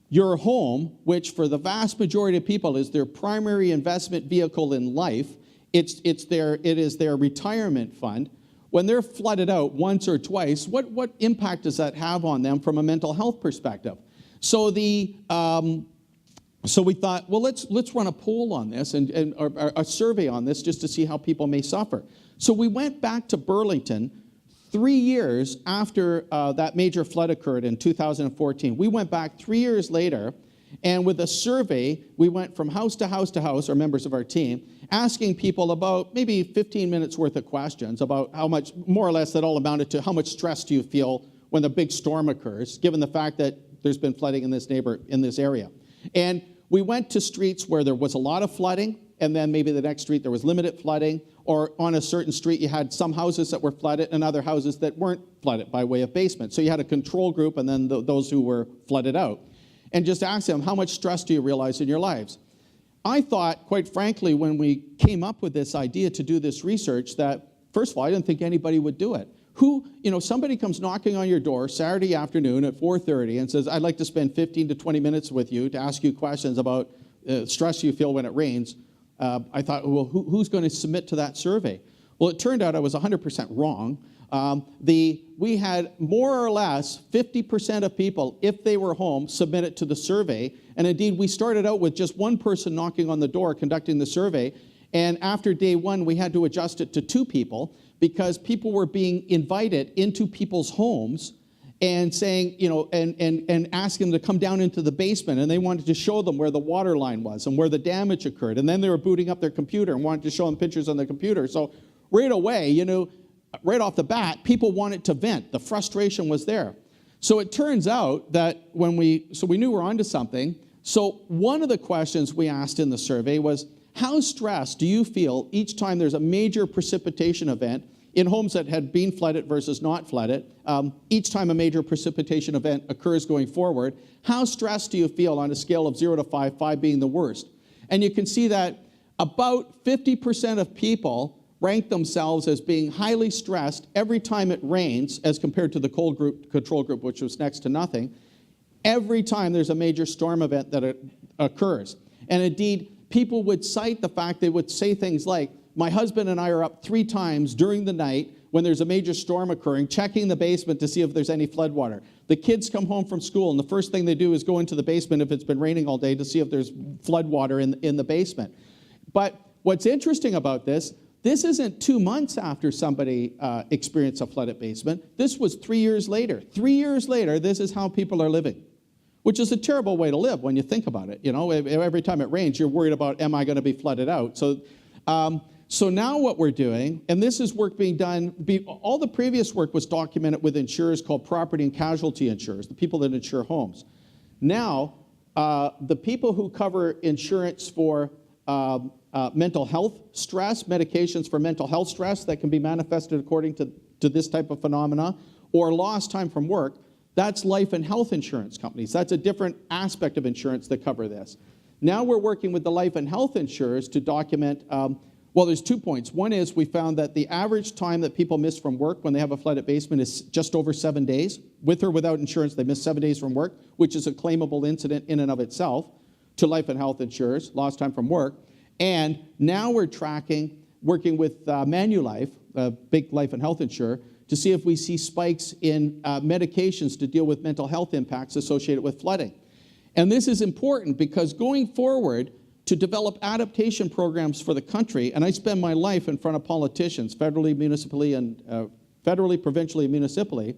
your home, which for the vast majority of people is their primary investment vehicle in life, it is their retirement fund, when they're flooded out once or twice, what impact does that have on them from a mental health perspective? So so we thought, well, let's run a poll on this and a survey on this just to see how people may suffer. So we went back to Burlington 3 years after that major flood occurred in 2014. We went back 3 years later, and with a survey, we went from house to house to house, or members of our team, asking people about maybe 15 minutes worth of questions about how much, more or less, that all amounted to how much stress do you feel when a big storm occurs, given the fact that there's been flooding in this area. And we went to streets where there was a lot of flooding, and then maybe the next street there was limited flooding, or on a certain street you had some houses that were flooded and other houses that weren't flooded by way of basement. So you had a control group and then those who were flooded out. And just ask them, how much stress do you realize in your lives? I thought, quite frankly, when we came up with this idea to do this research, that, first of all, I didn't think anybody would do it. Somebody comes knocking on your door Saturday afternoon at 4:30 and says, I'd like to spend 15 to 20 minutes with you to ask you questions about stress you feel when it rains. I thought, well, who's going to submit to that survey? Well, it turned out I was 100% wrong. We had more or less 50% of people, if they were home, submit it to the survey. And indeed, we started out with just one person knocking on the door conducting the survey. And after day one, we had to adjust it to 2 people because people were being invited into people's homes and saying, and asking them to come down into the basement. And they wanted to show them where the water line was and where the damage occurred. And then they were booting up their computer and wanted to show them pictures on their computer. So right away, right off the bat, people wanted to vent. The frustration was there. So it turns out that so we knew we were onto something. So one of the questions we asked in the survey was, how stressed do you feel each time there's a major precipitation event in homes that had been flooded versus not flooded? Each time a major precipitation event occurs going forward, how stressed do you feel on a scale of 0 to 5, 5 being the worst? And you can see that about 50% of people rank themselves as being highly stressed every time it rains, as compared to the cold group, control group, which was next to nothing, every time there's a major storm event that occurs. And indeed, people would cite the fact, they would say things like, my husband and I are up 3 times during the night when there's a major storm occurring, checking the basement to see if there's any floodwater. The kids come home from school, and the first thing they do is go into the basement if it's been raining all day to see if there's floodwater in the basement. But what's interesting about this isn't 2 months after somebody experienced a flooded basement. This was 3 years later. 3 years later, this is how people are living, which is a terrible way to live when you think about it. You know, every time it rains, you're worried about, am I going to be flooded out? So now what we're doing, and this is work being done, all the previous work was documented with insurers called property and casualty insurers, the people that insure homes. Now, the people who cover insurance for mental health stress, medications for mental health stress that can be manifested according to this type of phenomena, or lost time from work, that's life and health insurance companies. That's a different aspect of insurance that cover this. Now we're working with the life and health insurers to document, well, there's 2 points. One is we found that the average time that people miss from work when they have a flooded basement is just over 7 days. With or without insurance, they miss 7 days from work, which is a claimable incident in and of itself to life and health insurers, lost time from work. And now we're tracking, working with Manulife, a big life and health insurer, to see if we see spikes in medications to deal with mental health impacts associated with flooding. And this is important because going forward, to develop adaptation programs for the country, and I spend my life in front of politicians, federally, municipally, and provincially, and municipally,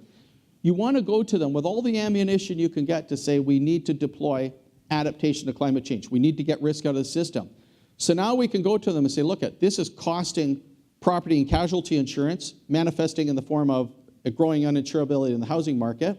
you want to go to them with all the ammunition you can get to say we need to deploy adaptation to climate change. We need to get risk out of the system. So now we can go to them and say, look, this is costing property and casualty insurance, manifesting in the form of a growing uninsurability in the housing market.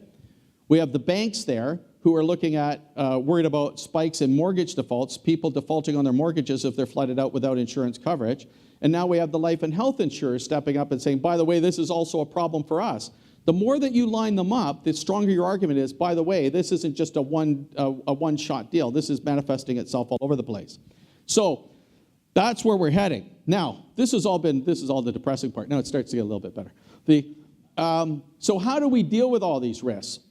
We have the banks there who are looking at, worried about spikes in mortgage defaults, people defaulting on their mortgages if they're flooded out without insurance coverage. And now we have the life and health insurers stepping up and saying, by the way, this is also a problem for us. The more that you line them up, the stronger your argument is, by the way, this isn't just a one-shot deal. This is manifesting itself all over the place. So that's where we're heading. Now, this is all the depressing part. Now it starts to get a little bit better. So how do we deal with all these risks?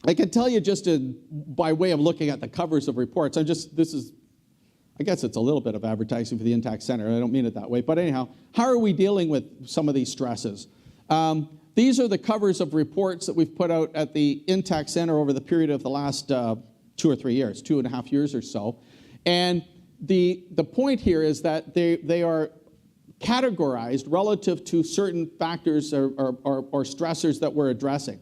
I can tell you just by way of looking at the covers of reports, I guess it's a little bit of advertising for the Intact Center. I don't mean it that way. But anyhow, how are we dealing with some of these stresses? These are the covers of reports that we've put out at the Intact Center over the period of the last 2 or 3 years, 2.5 years or so. And the point here is that they are categorized relative to certain factors or stressors that we're addressing.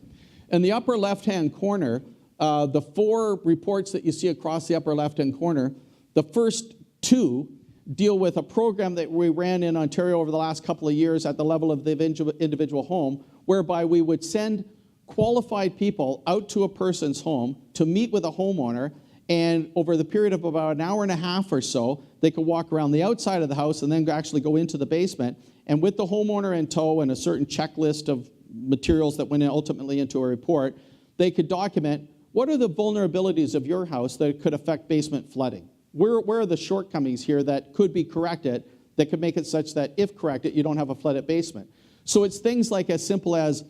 In the upper left-hand corner, the 4 reports that you see across the upper left-hand corner, the first 2 deal with a program that we ran in Ontario over the last couple of years at the level of the individual home, whereby we would send qualified people out to a person's home to meet with a homeowner, and over the period of about an hour and a half or so, they could walk around the outside of the house and then actually go into the basement. And with the homeowner in tow and a certain checklist of materials that went ultimately into a report, they could document what are the vulnerabilities of your house that could affect basement flooding. Where are the shortcomings here that could be corrected that could make it such that if corrected, you don't have a flooded basement. So it's things like as simple as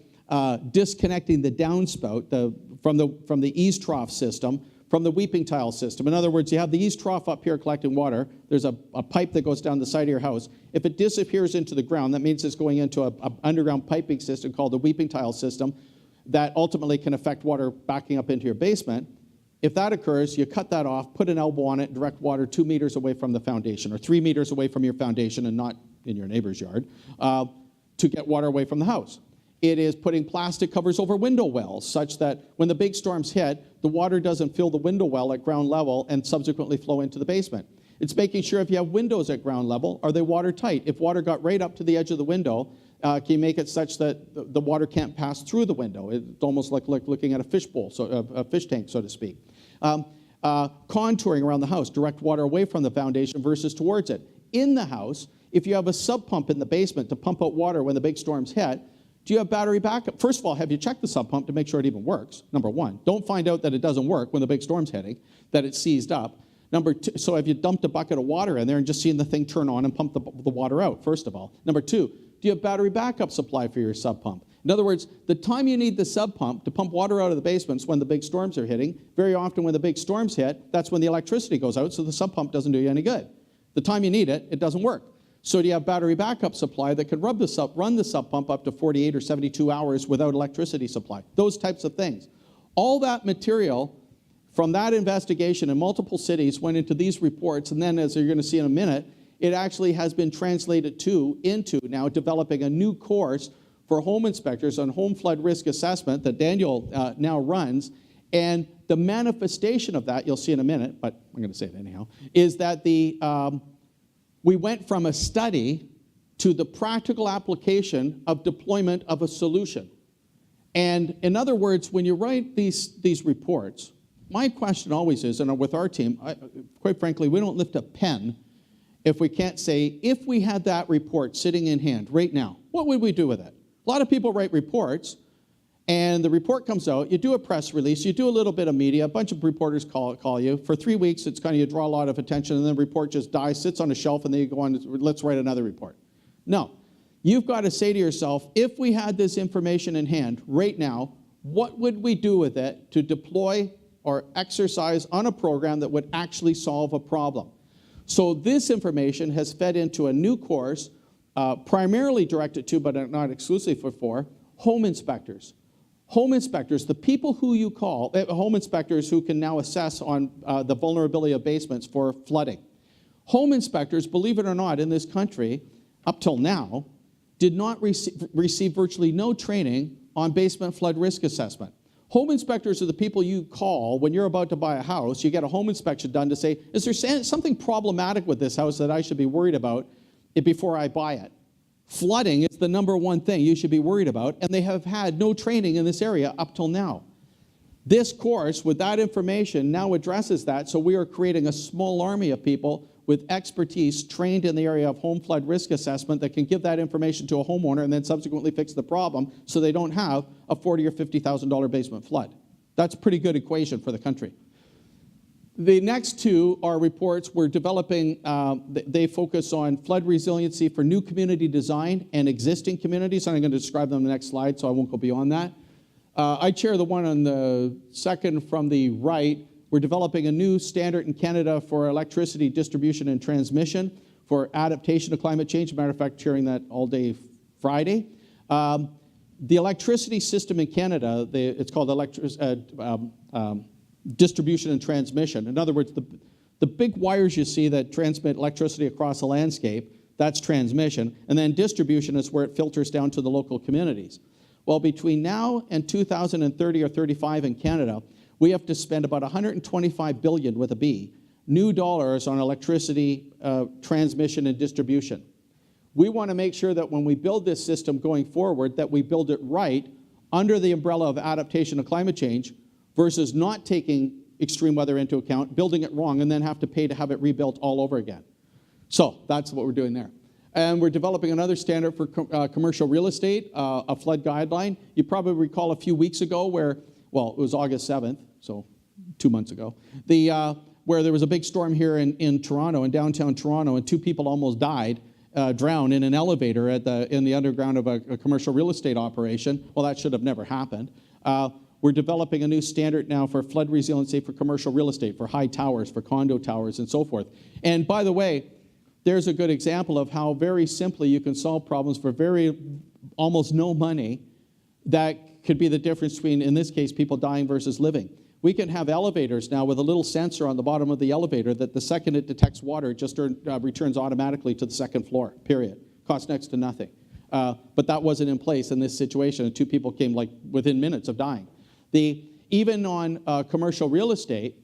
disconnecting the downspout from the eaves trough system from the weeping tile system. In other words, you have the eaves trough up here collecting water. There's a pipe that goes down the side of your house. If it disappears into the ground, that means it's going into an underground piping system called the weeping tile system that ultimately can affect water backing up into your basement. If that occurs, you cut that off, put an elbow on it, direct water 2 meters away from the foundation, or 3 meters away from your foundation and not in your neighbor's yard, to get water away from the house. It is putting plastic covers over window wells such that when the big storms hit, the water doesn't fill the window well at ground level and subsequently flow into the basement. It's making sure if you have windows at ground level, are they watertight? If water got right up to the edge of the window, can you make it such that the water can't pass through the window? It's almost like looking at a fish bowl, so a fish tank, so to speak. Contouring around the house, direct water away from the foundation versus towards it. In the house, if you have a sub pump in the basement to pump out water when the big storms hit, do you have battery backup? First of all, have you checked the sub pump to make sure it even works? Number one. Don't find out that it doesn't work when the big storm's hitting, that it's seized up. Number two, so have you dumped a bucket of water in there and just seen the thing turn on and pump the water out, first of all? Number two, do you have battery backup supply for your sub pump? In other words, the time you need the sub pump to pump water out of the basements when the big storms are hitting, very often when the big storms hit, that's when the electricity goes out, so the sub pump doesn't do you any good. The time you need it, it doesn't work. So do you have battery backup supply that can run the sub pump up to 48 or 72 hours without electricity supply? Those types of things. All that material from that investigation in multiple cities went into these reports, and then, as you're going to see in a minute, it actually has been translated into now developing a new course for home inspectors on home flood risk assessment that Daniel now runs. And the manifestation of that, you'll see in a minute, but I'm going to say it anyhow, is that we went from a study to the practical application of deployment of a solution. And in other words, when you write these reports, my question always is, and with our team, quite frankly, we don't lift a pen if we can't say, if we had that report sitting in hand right now, what would we do with it? A lot of people write reports, and the report comes out, you do a press release, you do a little bit of media, a bunch of reporters call you. For 3 weeks, it's kind of, you draw a lot of attention, and then the report just dies, sits on a shelf, and then you go on, let's write another report. No. You've got to say to yourself, if we had this information in hand right now, what would we do with it to deploy or exercise on a program that would actually solve a problem? So this information has fed into a new course, primarily directed to, but not exclusively for, home inspectors. Home inspectors, the people who you call, home inspectors who can now assess on the vulnerability of basements for flooding. Home inspectors, believe it or not, in this country, up till now, did not receive virtually no training on basement flood risk assessment. Home inspectors are the people you call when you're about to buy a house. You get a home inspection done to say, is there something problematic with this house that I should be worried about before I buy it? Flooding is the number one thing you should be worried about, and they have had no training in this area up till now. This course, with that information, now addresses that, so we are creating a small army of people with expertise trained in the area of home flood risk assessment that can give that information to a homeowner and then subsequently fix the problem so they don't have a $40,000 or $50,000 basement flood. That's a pretty good equation for the country. The next two are reports we're developing. They focus on flood resiliency for new community design and existing communities. And I'm going to describe them on the next slide, so I won't go beyond that. I chair the one on the second from the right. We're developing a new standard in Canada for electricity distribution and transmission for adaptation to climate change. As a matter of fact, chairing that all day Friday. The electricity system in Canada, it's called distribution and transmission. In other words, the big wires you see that transmit electricity across the landscape, that's transmission. And then distribution is where it filters down to the local communities. Well, between now and 2030 or 35 in Canada, we have to spend about $125 billion with a B, new dollars on electricity transmission and distribution. We want to make sure that when we build this system going forward, that we build it right under the umbrella of adaptation to climate change versus not taking extreme weather into account, building it wrong, and then have to pay to have it rebuilt all over again. So that's what we're doing there. And we're developing another standard for commercial real estate, a flood guideline. You probably recall a few weeks ago where, well, it was August 7th, so 2 months ago, where there was a big storm here in Toronto, in downtown Toronto, and 2 people almost died, drowned in an elevator in the underground of a commercial real estate operation. Well, that should have never happened. We're developing a new standard now for flood resiliency for commercial real estate, for high towers, for condo towers, and so forth. And by the way, there's a good example of how very simply you can solve problems for almost no money that could be the difference between, in this case, people dying versus living. We can have elevators now with a little sensor on the bottom of the elevator that the second it detects water, it just returns automatically to the second floor, period. Costs next to nothing. But that wasn't in place in this situation, and 2 people came like within minutes of dying. Even on commercial real estate,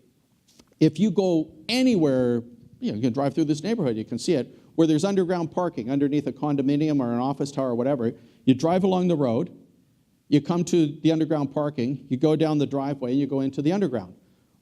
if you go anywhere, you can drive through this neighborhood, you can see it, where there's underground parking underneath a condominium or an office tower or whatever, you drive along the road, you come to the underground parking, you go down the driveway, you go into the underground.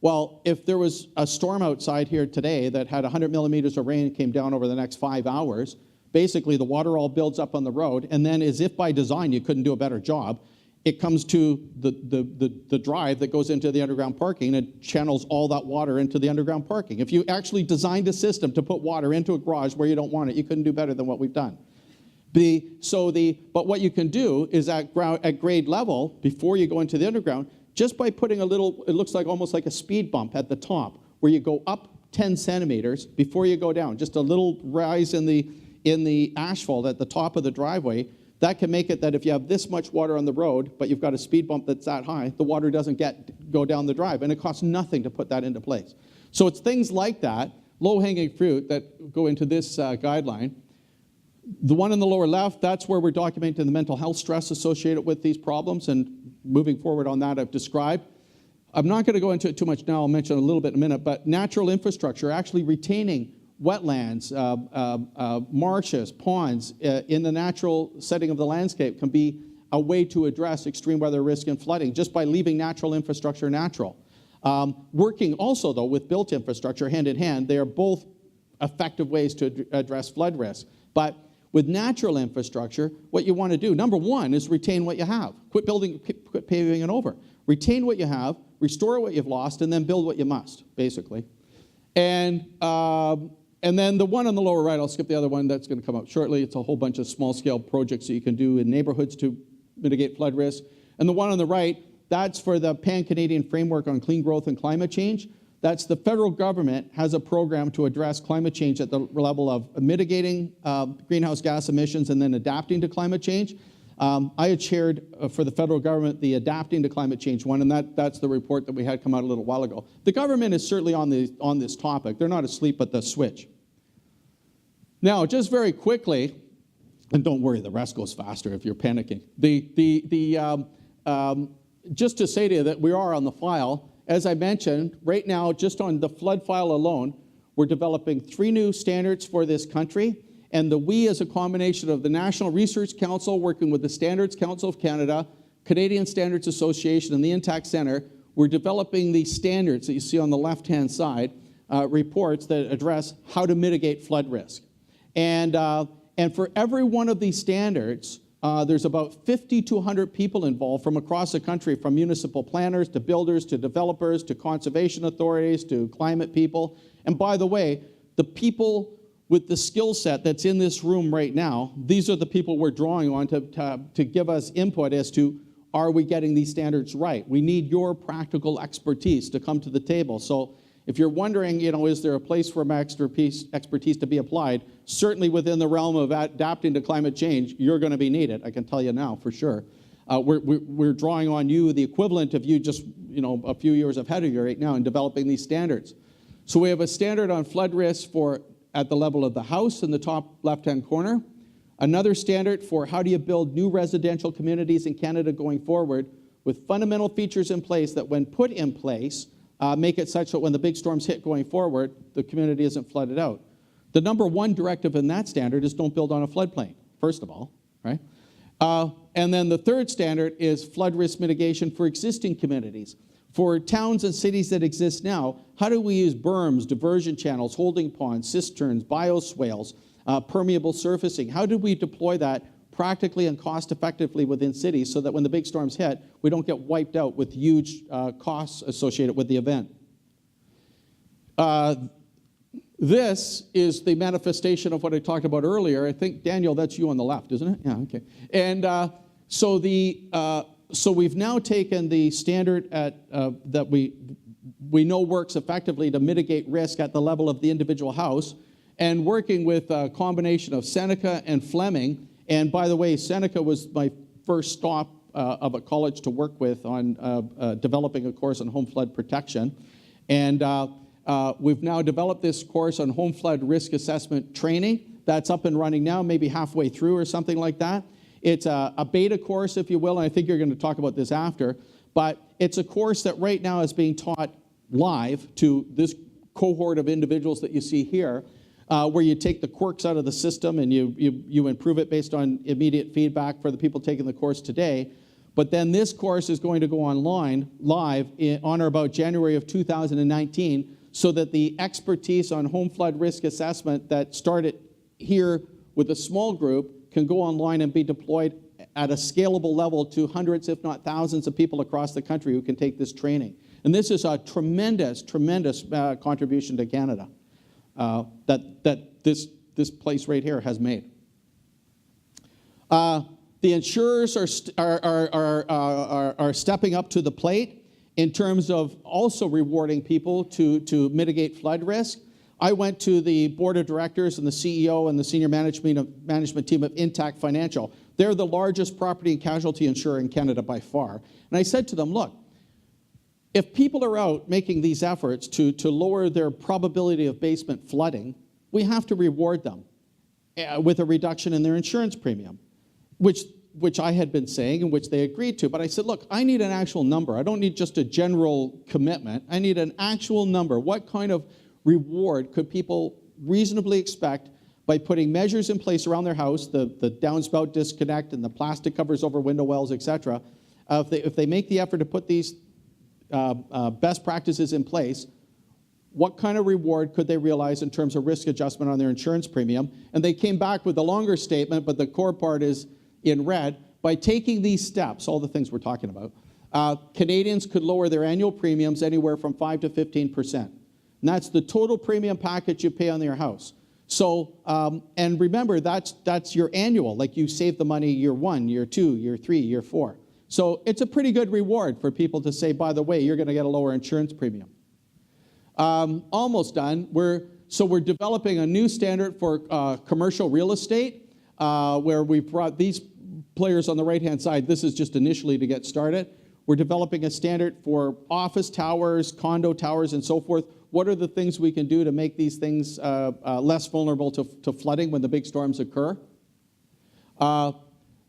Well, if there was a storm outside here today that had 100 millimeters of rain came down over the next 5 hours, basically the water all builds up on the road, and then as if by design you couldn't do a better job, it comes to the drive that goes into the underground parking and channels all that water into the underground parking. If you actually designed a system to put water into a garage where you don't want it, you couldn't do better than what we've done. But what you can do is at grade level, before you go into the underground, just by putting a little, it looks like almost like a speed bump at the top, where you go up 10 centimeters before you go down, just a little rise in the asphalt at the top of the driveway, that can make it that if you have this much water on the road, but you've got a speed bump that's that high, the water doesn't go down the drive, and it costs nothing to put that into place. So it's things like that, low-hanging fruit, that go into this guideline. The one in the lower left, that's where we're documenting the mental health stress associated with these problems, and moving forward on that I've described. I'm not going to go into it too much now, I'll mention a little bit in a minute, but natural infrastructure, actually retaining wetlands, marshes, ponds in the natural setting of the landscape can be a way to address extreme weather risk and flooding just by leaving natural infrastructure natural. Working also, though, with built infrastructure hand in hand, they are both effective ways to address flood risk. But with natural infrastructure, what you want to do, number one, is retain what you have. Quit paving it over. Retain what you have, restore what you've lost, and then build what you must, basically. And then the one on the lower right, I'll skip the other one, that's going to come up shortly. It's a whole bunch of small-scale projects that you can do in neighborhoods to mitigate flood risk. And the one on the right, that's for the Pan-Canadian Framework on Clean Growth and Climate Change. That's the federal government has a program to address climate change at the level of mitigating greenhouse gas emissions and then adapting to climate change. I had chaired for the federal government the Adapting to Climate Change one, and that's the report that we had come out a little while ago. The government is certainly on this topic. They're not asleep at the switch. Now, just very quickly, and don't worry, the rest goes faster if you're panicking. Just to say to you that we are on the file. As I mentioned, right now, just on the flood file alone, we're developing 3 new standards for this country. And the we is a combination of the National Research Council working with the Standards Council of Canada, Canadian Standards Association, and the Intact Centre. We're developing these standards that you see on the left-hand side, reports that address how to mitigate flood risk. And for every one of these standards, there's about 50 to 100 people involved from across the country, from municipal planners to builders to developers to conservation authorities to climate people. And by the way, the people with the skill set that's in this room right now, these are the people we're drawing on to give us input as to, are we getting these standards right? We need your practical expertise to come to the table. So if you're wondering, is there a place for my expertise to be applied, certainly within the realm of adapting to climate change, you're going to be needed. I can tell you now for sure. We're drawing on you, the equivalent of you just a few years ahead of you right now in developing these standards. So we have a standard on flood risk at the level of the house in the top left-hand corner. Another standard for how do you build new residential communities in Canada going forward with fundamental features in place that when put in place, make it such that when the big storms hit going forward, the community isn't flooded out. The number one directive in that standard is don't build on a floodplain, first of all, right? And then the third standard is flood risk mitigation for existing communities. For towns and cities that exist now, how do we use berms, diversion channels, holding ponds, cisterns, bioswales, permeable surfacing? How do we deploy that practically and cost-effectively within cities so that when the big storms hit, we don't get wiped out with huge costs associated with the event? This is the manifestation of what I talked about earlier. I think, Daniel, that's you on the left, isn't it? Yeah, okay. And so we've now taken the standard that we know works effectively to mitigate risk at the level of the individual house, and working with a combination of Seneca and Fleming. And by the way, Seneca was my first stop of a college to work with on developing a course on home flood protection. And we've now developed this course on home flood risk assessment training. That's up and running now, maybe halfway through or something like that. It's a beta course, if you will, and I think you're going to talk about this after. But it's a course that right now is being taught live to this cohort of individuals that you see here, where you take the quirks out of the system and you improve it based on immediate feedback for the people taking the course today. But then this course is going to go live on or about January of 2019, so that the expertise on home flood risk assessment that started here with a small group can go online and be deployed at a scalable level to hundreds, if not thousands, of people across the country who can take this training. And this is a tremendous, tremendous contribution to Canada that this place right here has made. The insurers are stepping up to the plate in terms of also rewarding people to mitigate flood risk. I went to the board of directors and the CEO and the senior management team of Intact Financial. They're the largest property and casualty insurer in Canada by far. And I said to them, look, if people are out making these efforts to lower their probability of basement flooding, we have to reward them with a reduction in their insurance premium, which I had been saying and which they agreed to. But I said, look, I need an actual number. I don't need just a general commitment. I need an actual number. What kind of reward could people reasonably expect by putting measures in place around their house, the downspout disconnect and the plastic covers over window wells, etc. If they make the effort to put these best practices in place, what kind of reward could they realize in terms of risk adjustment on their insurance premium? And they came back with a longer statement, but the core part is in red. By taking these steps, all the things we're talking about, Canadians could lower their annual premiums anywhere from 5 to 15%. And that's the total premium package you pay on your house. So, and remember, that's your annual, like you save the money year 1, year 2, year 3, year 4. So it's a pretty good reward for people to say, by the way, you're going to get a lower insurance premium. Almost done. We're developing a new standard for commercial real estate, where we've brought these players on the right-hand side. This is just initially to get started. We're developing a standard for office towers, condo towers, and so forth. What are the things we can do to make these things less vulnerable to flooding when the big storms occur?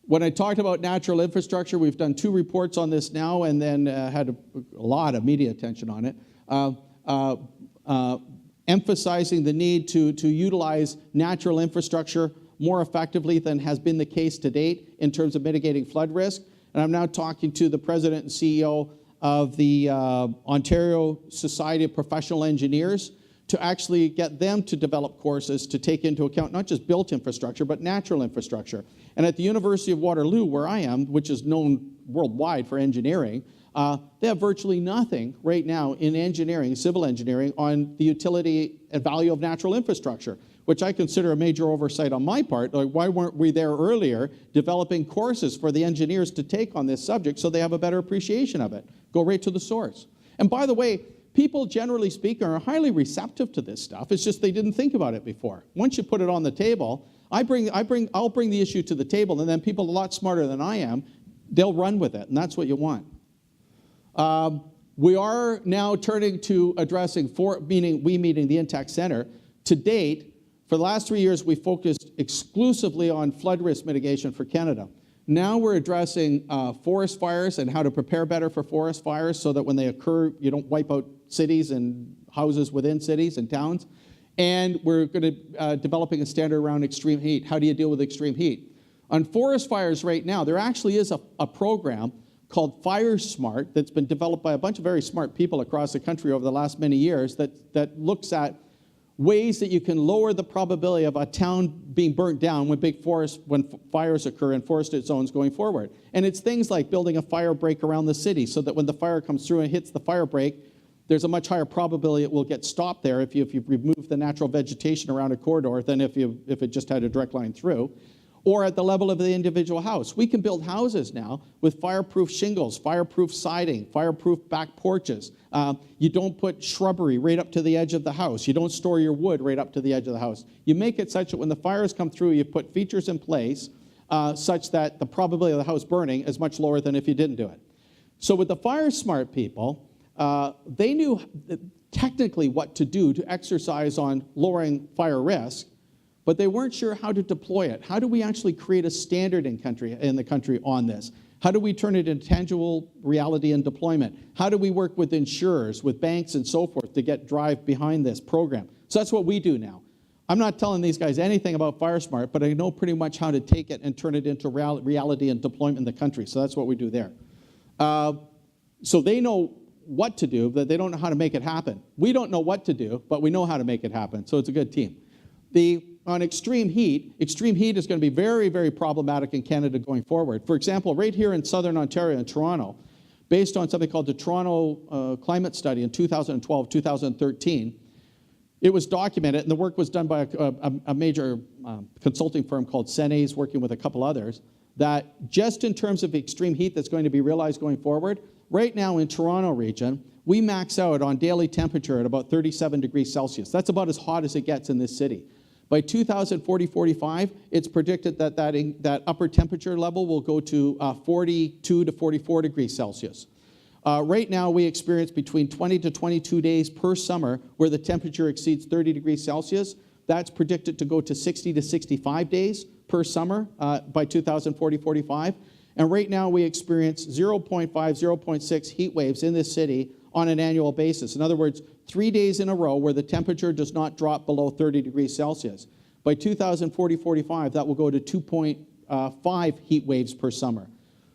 When I talked about natural infrastructure, we've done 2 reports on this now and then had a lot of media attention on it. Emphasizing the need to utilize natural infrastructure more effectively than has been the case to date in terms of mitigating flood risk. And I'm now talking to the president and CEO of the Ontario Society of Professional Engineers to actually get them to develop courses to take into account not just built infrastructure, but natural infrastructure. And at the University of Waterloo, where I am, which is known worldwide for engineering, they have virtually nothing right now in engineering, civil engineering, on the utility and value of natural infrastructure, which I consider a major oversight on my part. Like, why weren't we there earlier developing courses for the engineers to take on this subject so they have a better appreciation of it? Go right to the source. And by the way, people generally speaking are highly receptive to this stuff. It's just they didn't think about it before. Once you put it on the table, I'll bring the issue to the table, and then people a lot smarter than I am, they'll run with it, and that's what you want. We are now turning to addressing, meaning the Intact Center. To date, for the last 3 years, we focused exclusively on flood risk mitigation for Canada. Now we're addressing forest fires and how to prepare better for forest fires so that when they occur, you don't wipe out cities and houses within cities and towns. And we're going to developing a standard around extreme heat. How do you deal with extreme heat? On forest fires right now, there actually is a program called Fire Smart that's been developed by a bunch of very smart people across the country over the last many years that looks at ways that you can lower the probability of a town being burnt down when fires occur in forested zones going forward. And it's things like building a fire break around the city so that when the fire comes through and hits the fire break, there's a much higher probability it will get stopped there if you remove the natural vegetation around a corridor than if it just had a direct line through. Or at the level of the individual house. We can build houses now with fireproof shingles, fireproof siding, fireproof back porches. You don't put shrubbery right up to the edge of the house. You don't store your wood right up to the edge of the house. You make it such that when the fires come through, you put features in place such that the probability of the house burning is much lower than if you didn't do it. So with the Fire Smart people, they knew technically what to do to exercise on lowering fire risk, but they weren't sure how to deploy it. How do we actually create a standard in the country on this? How do we turn it into tangible reality and deployment? How do we work with insurers, with banks and so forth to get drive behind this program? So that's what we do now. I'm not telling these guys anything about FireSmart, but I know pretty much how to take it and turn it into reality and deployment in the country. So that's what we do there. So they know what to do, but they don't know how to make it happen. We don't know what to do, but we know how to make it happen. So it's a good team. On extreme heat is going to be very, very problematic in Canada going forward. For example, right here in southern Ontario, in Toronto, based on something called the Toronto Climate Study in 2012, 2013, it was documented, and the work was done by a major consulting firm called Senes, working with a couple others, that just in terms of extreme heat that's going to be realized going forward, right now in Toronto region, we max out on daily temperature at about 37 degrees Celsius. That's about as hot as it gets in this city. By 2040-45, it's predicted that upper temperature level will go to 42 to 44 degrees Celsius. Right now, we experience between 20 to 22 days per summer where the temperature exceeds 30 degrees Celsius. That's predicted to go to 60 to 65 days per summer by 2040-45. And right now, we experience 0.5, 0.6 heat waves in this city on an annual basis. In other words, 3 days in a row where the temperature does not drop below 30 degrees Celsius. By 2040-45, that will go to 2.5 heat waves per summer.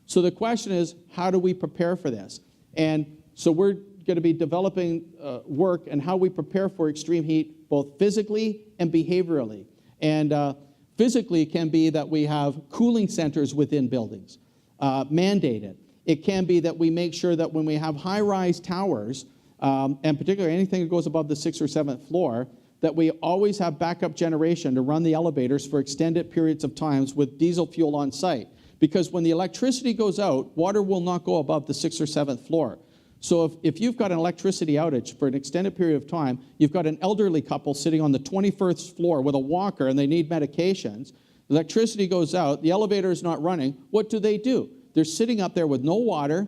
So the question is, how do we prepare for this? And so we're going to be developing work and how we prepare for extreme heat, both physically and behaviorally. And physically can be that we have cooling centers within buildings, mandated. It can be that we make sure that when we have high-rise towers, and particularly anything that goes above the 6th or 7th floor, that we always have backup generation to run the elevators for extended periods of times with diesel fuel on site. Because when the electricity goes out, water will not go above the 6th or 7th floor. So if you've got an electricity outage for an extended period of time, you've got an elderly couple sitting on the 21st floor with a walker and they need medications, the electricity goes out, the elevator is not running, what do? They're sitting up there with no water,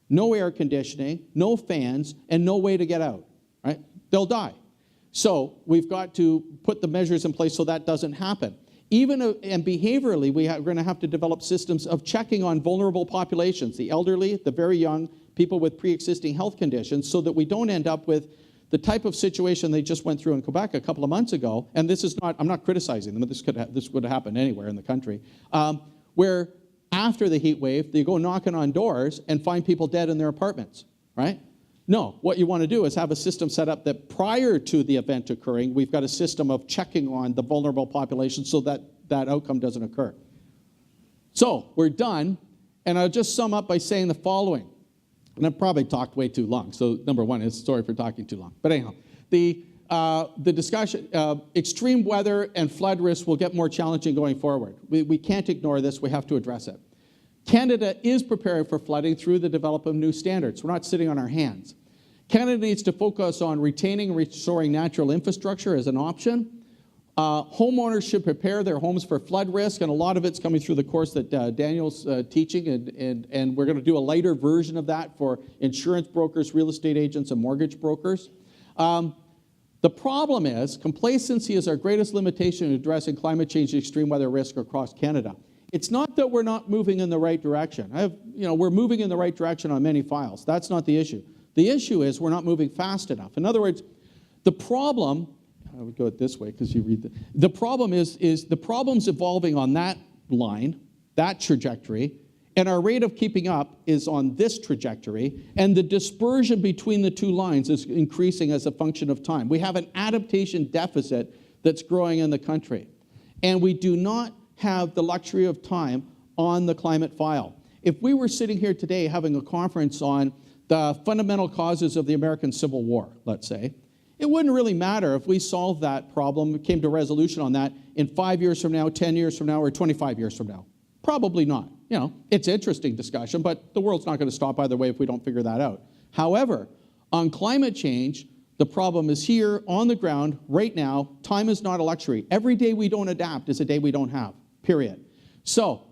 no air conditioning, no fans, and no way to get out, right? They'll die. So we've got to put the measures in place so that doesn't happen. And behaviorally, we're going to have to develop systems of checking on vulnerable populations, the elderly, the very young, people with pre-existing health conditions, so that we don't end up with the type of situation they just went through in Quebec a couple of months ago, and this is not, I'm not criticizing them, but this would happen anywhere in the country, where after the heat wave, they go knocking on doors and find people dead in their apartments, right? No, what you want to do is have a system set up that prior to the event occurring, we've got a system of checking on the vulnerable population so that that outcome doesn't occur. So we're done, and I'll just sum up by saying the following. And I've probably talked way too long, so number one is sorry for talking too long. But anyhow, the discussion, extreme weather and flood risk will get more challenging going forward. We can't ignore this, we have to address it. Canada is preparing for flooding through the development of new standards. We're not sitting on our hands. Canada needs to focus on retaining and restoring natural infrastructure as an option. Homeowners should prepare their homes for flood risk, and a lot of it's coming through the course that Daniel's teaching, and we're going to do a lighter version of that for insurance brokers, real estate agents, and mortgage brokers. The problem is complacency is our greatest limitation in addressing climate change and extreme weather risk across Canada. It's not that we're not moving in the right direction. We're moving in the right direction on many files. That's not the issue. The issue is we're not moving fast enough. In other words, the problem, I would go it this way because you read the problem is the problem's evolving on that line, that trajectory, and our rate of keeping up is on this trajectory, and the dispersion between the two lines is increasing as a function of time. We have an adaptation deficit that's growing in the country, and we do not have the luxury of time on the climate file. If we were sitting here today having a conference on the fundamental causes of the American Civil War, let's say, it wouldn't really matter if we solved that problem, came to resolution on that in 5 years from now, 10 years from now, or 25 years from now. Probably not. It's interesting discussion, but the world's not going to stop either way if we don't figure that out. However, on climate change, the problem is here on the ground right now. Time is not a luxury. Every day we don't adapt is a day we don't have, period. So,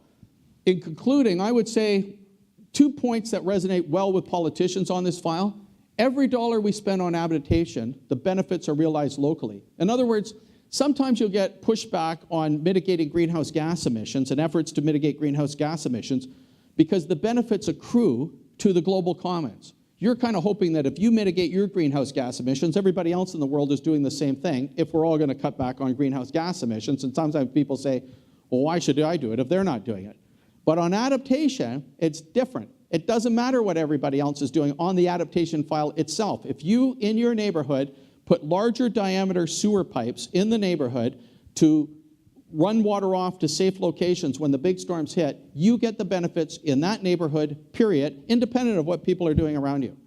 in concluding, I would say 2 points that resonate well with politicians on this file. Every dollar we spend on adaptation, the benefits are realized locally. In other words, sometimes you'll get pushback on mitigating greenhouse gas emissions and efforts to mitigate greenhouse gas emissions because the benefits accrue to the global commons. you're kind of hoping that if you mitigate your greenhouse gas emissions, everybody else in the world is doing the same thing if we're all going to cut back on greenhouse gas emissions. And sometimes people say, well, why should I do it if they're not doing it? But on adaptation, it's different. It doesn't matter what everybody else is doing on the adaptation file itself. If you, in your neighborhood, put larger diameter sewer pipes in the neighborhood to run water off to safe locations when the big storms hit, you get the benefits in that neighborhood, period, independent of what people are doing around you.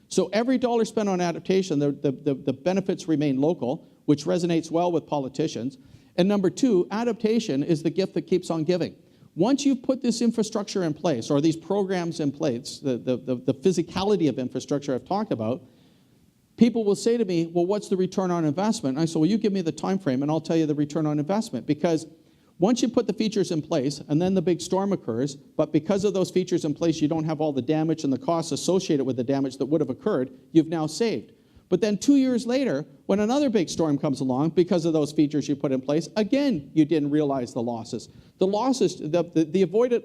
So every dollar spent on adaptation, the benefits remain local, which resonates well with politicians. And number two, adaptation is the gift that keeps on giving. Once you've put this infrastructure in place, or these programs in place, the physicality of infrastructure I've talked about, people will say to me, well, what's the return on investment? And I say, well, you give me the time frame and I'll tell you the return on investment. Because once you put the features in place and then the big storm occurs, but because of those features in place, you don't have all the damage and the costs associated with the damage that would have occurred, you've now saved. But then 2 years later, when another big storm comes along, because of those features you put in place, again, you didn't realize the losses. The losses, the avoided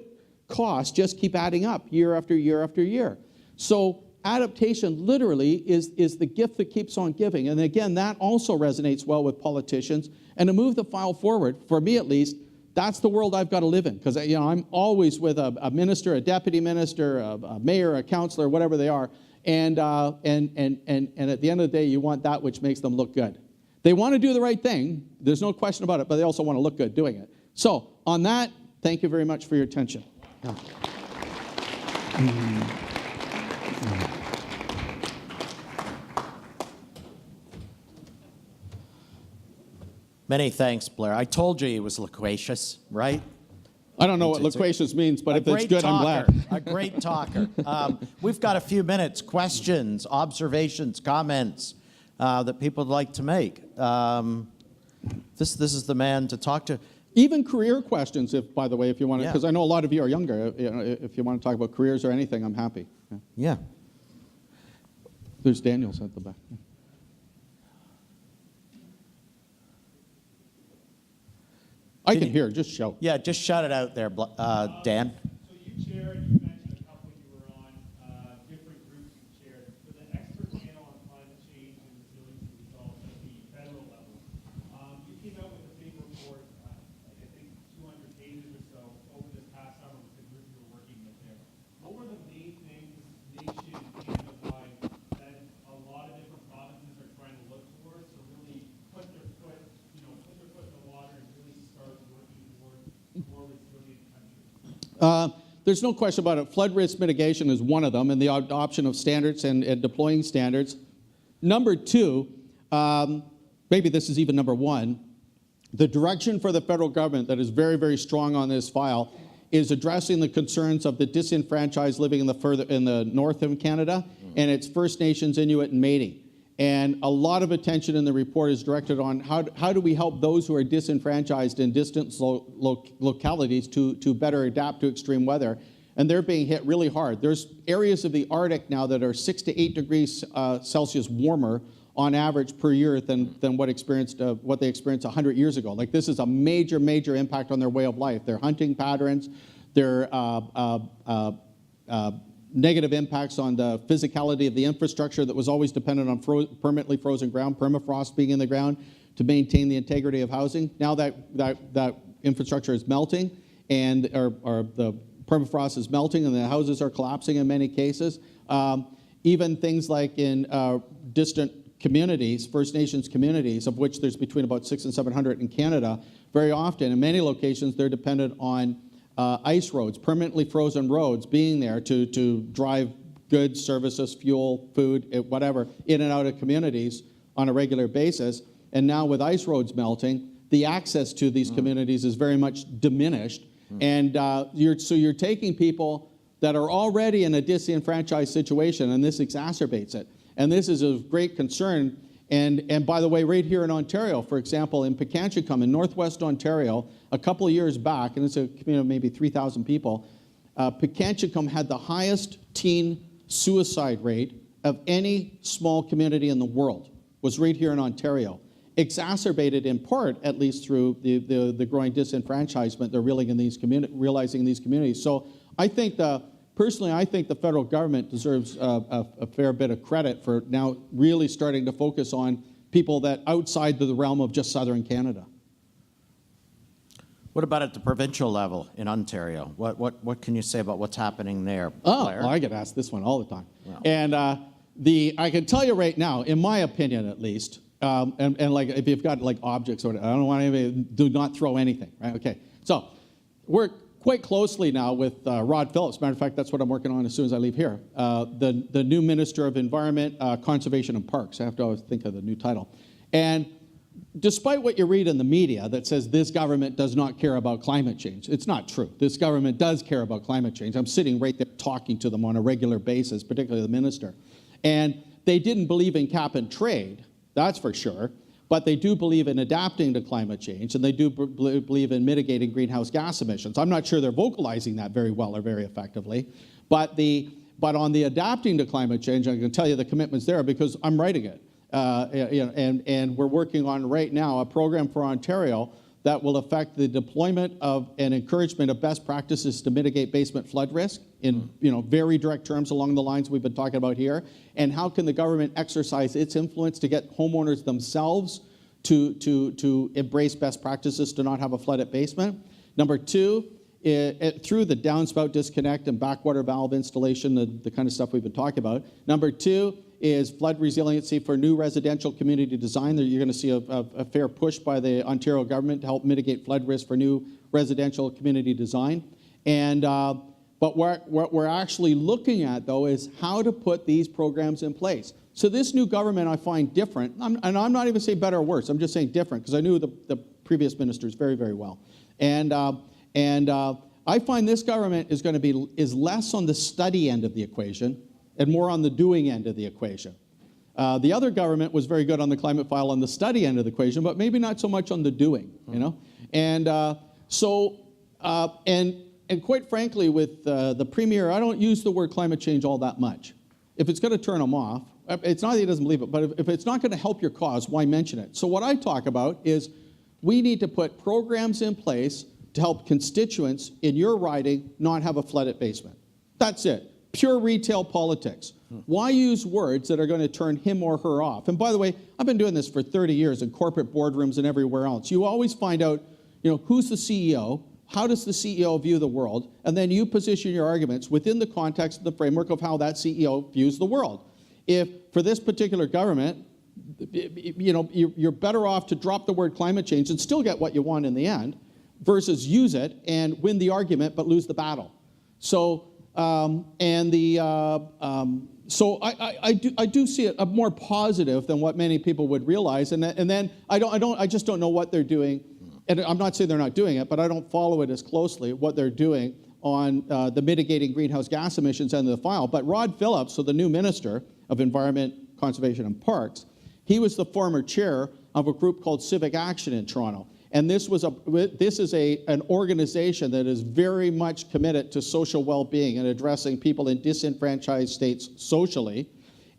costs just keep adding up year after year after year. So adaptation literally is the gift that keeps on giving. And again, that also resonates well with politicians. And to move the file forward, for me at least, that's the world I've got to live in. Because I'm always with a minister, a deputy minister, a mayor, a councillor, whatever they are. And at the end of the day, you want that which makes them look good. They want to do the right thing. There's no question about it. But they also want to look good doing it. So on that, thank you very much for your attention. Yeah. Many thanks, Blair. I told you he was loquacious, right? I don't know what loquacious means, but if it's good, I'm glad. A great talker. We've got a few minutes, questions, observations, comments that people would like to make. This is the man to talk to. Even career questions, by the way, if you want to, because I know a lot of you are younger. If you want to talk about careers or anything, I'm happy. Yeah. There's Daniel's at the back. I can hear, just shout. Yeah, just shout it out there, Dan. So you chaired, you mentioned a couple you were on, different groups you chaired. For the expert panel on climate change and resiliency results at the federal level, you came out with a big report, I think 200 pages or so, over this past summer with the group you were working with there. What were the main things nation and Canada-wide that a lot of different provinces are trying to look towards to really put their foot in the water and really start working towards more resilient countries? There's no question about it. Flood risk mitigation is one of them, and the adoption of standards and deploying standards. Number two, maybe this is even number one, the direction for the federal government that is very, very strong on this file is addressing the concerns of the disenfranchised living in the north of Canada and its First Nations, Inuit, and Métis. And a lot of attention in the report is directed on how do we help those who are disenfranchised in distant localities to better adapt to extreme weather. And they're being hit really hard. There's areas of the Arctic now that are 6 to 8 degrees Celsius warmer on average per year than what they experienced 100 years ago. Like, this is a major, major impact on their way of life. Their hunting patterns, their negative impacts on the physicality of the infrastructure that was always dependent on permanently frozen ground, permafrost being in the ground to maintain the integrity of housing. Now that infrastructure is melting, and or the permafrost is melting, and the houses are collapsing in many cases. Even things like in distant communities, First Nations communities, of which there's between about 600 and 700 in Canada, very often, in many locations, they're dependent on ice roads, permanently frozen roads being there to drive goods, services, fuel, food, whatever, in and out of communities on a regular basis. And now with ice roads melting, the access to these communities is very much diminished. And you're taking people that are already in a disenfranchised situation, and this exacerbates it. And this is of great concern. And by the way, right here in Ontario, for example, in Pikanchicum in northwest Ontario, a couple of years back, and it's a community of maybe 3,000 people, Pikanchicum had the highest teen suicide rate of any small community in the world, was right here in Ontario. Exacerbated in part, at least through the growing disenfranchisement they're realizing in these communities. So I think the personally, I think the federal government deserves a fair bit of credit for now really starting to focus on people that outside the realm of just southern Canada. What about at the provincial level in Ontario? What can you say about what's happening there, Oh, Blair? well, I get asked this one all the time. Well. And I can tell you right now, in my opinion at least, and like if you've got like objects or whatever, I don't want anybody, do not throw anything, right? Okay, so we're quite closely now with Rod Phillips. Matter of fact, that's what I'm working on as soon as I leave here. The new Minister of Environment, Conservation and Parks. I have to always think of the new title. And despite what you read in the media that says this government does not care about climate change, it's not true. This government does care about climate change. I'm sitting right there talking to them on a regular basis, particularly the minister. And they didn't believe in cap and trade, that's for sure, but they do believe in adapting to climate change, and they do believe in mitigating greenhouse gas emissions. I'm not sure they're vocalizing that very well or very effectively, but on the adapting to climate change, I can tell you the commitment's there because I'm writing it. And we're working on right now a program for Ontario that will affect the deployment of and encouragement of best practices to mitigate basement flood risk in very direct terms along the lines we've been talking about here. And how can the government exercise its influence to get homeowners themselves to embrace best practices to not have a flooded basement? Number two, through the downspout disconnect and backwater valve installation, the kind of stuff we've been talking about. Number two is flood resiliency for new residential community design. You're going to see a fair push by the Ontario government to help mitigate flood risk for new residential community design. And but what we're actually looking at, though, is how to put these programs in place. So this new government I find different, and I'm not even saying better or worse, I'm just saying different, because I knew the previous ministers very, very well. And I find this government is less on the study end of the equation and more on the doing end of the equation. The other government was very good on the climate file on the study end of the equation, but maybe not so much on the doing, And and quite frankly, with the Premier, I don't use the word climate change all that much. If it's going to turn him off, it's not that he doesn't believe it, but if it's not going to help your cause, why mention it? So what I talk about is we need to put programs in place to help constituents in your riding not have a flooded basement. That's it. Pure retail politics. Why use words that are going to turn him or her off? And by the way, I've been doing this for 30 years in corporate boardrooms and everywhere else. You always find out, who's the CEO, how does the CEO view the world, and then you position your arguments within the context of the framework of how that CEO views the world. If, for this particular government, you're better off to drop the word climate change and still get what you want in the end, versus use it and win the argument but lose the battle. So I do see it more positive than what many people would realize, and then I just don't know what they're doing, and I'm not saying they're not doing it, but I don't follow it as closely what they're doing on the mitigating greenhouse gas emissions end of the file. But Rod Phillips, so the new Minister of Environment, Conservation and Parks, he was the former chair of a group called Civic Action in Toronto. And this is an organization that is very much committed to social well-being and addressing people in disenfranchised states socially.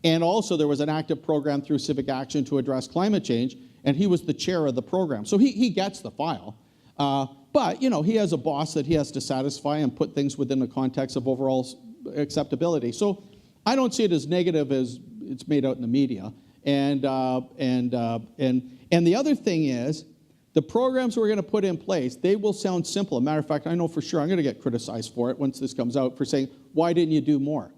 And also there was an active program through Civic Action to address climate change, and he was the chair of the program. So he gets the file. But he has a boss that he has to satisfy and put things within the context of overall acceptability. So I don't see it as negative as it's made out in the media. And the other thing is, the programs we're going to put in place, they will sound simple. As a matter of fact, I know for sure I'm going to get criticized for it once this comes out for saying, why didn't you do more?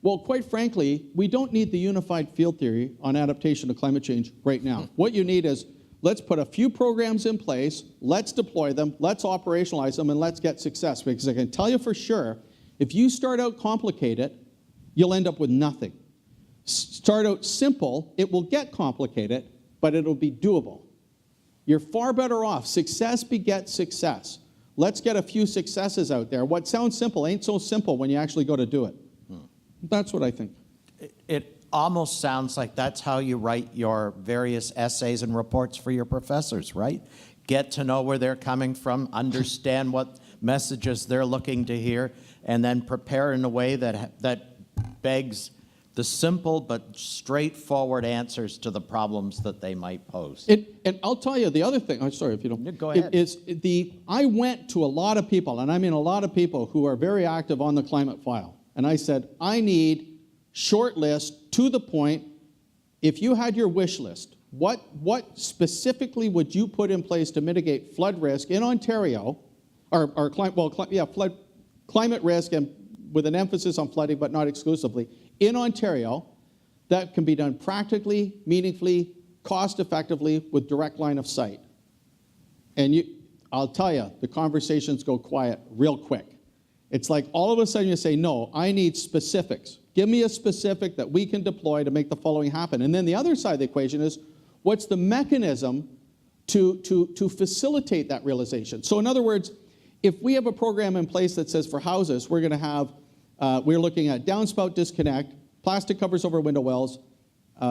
Well, quite frankly, we don't need the unified field theory on adaptation to climate change right now. What you need is, let's put a few programs in place, let's deploy them, let's operationalize them, and let's get success. Because I can tell you for sure, if you start out complicated, you'll end up with nothing. Start out simple, it will get complicated, but it'll be doable. You're far better off. Success begets success. Let's get a few successes out there. What sounds simple ain't so simple when you actually go to do it. That's what I think. It almost sounds like that's how you write your various essays and reports for your professors, right? Get to know where they're coming from, understand what messages they're looking to hear, and then prepare in a way that begs the simple but straightforward answers to the problems that they might pose. And I'll tell you the other thing. I'm sorry if you don't. Go ahead. I went to a lot of people, and I mean a lot of people who are very active on the climate file, and I said, I need short list, to the point. If you had your wish list, what specifically would you put in place to mitigate flood risk in Ontario, climate risk, and with an emphasis on flooding, but not exclusively, in Ontario, that can be done practically, meaningfully, cost-effectively, with direct line of sight? And I'll tell you, the conversations go quiet real quick. It's like all of a sudden you say, no, I need specifics. Give me a specific that we can deploy to make the following happen. And then the other side of the equation is, what's the mechanism to facilitate that realization? So in other words, if we have a program in place that says for houses, we're going to have, we're looking at downspout disconnect, plastic covers over window wells,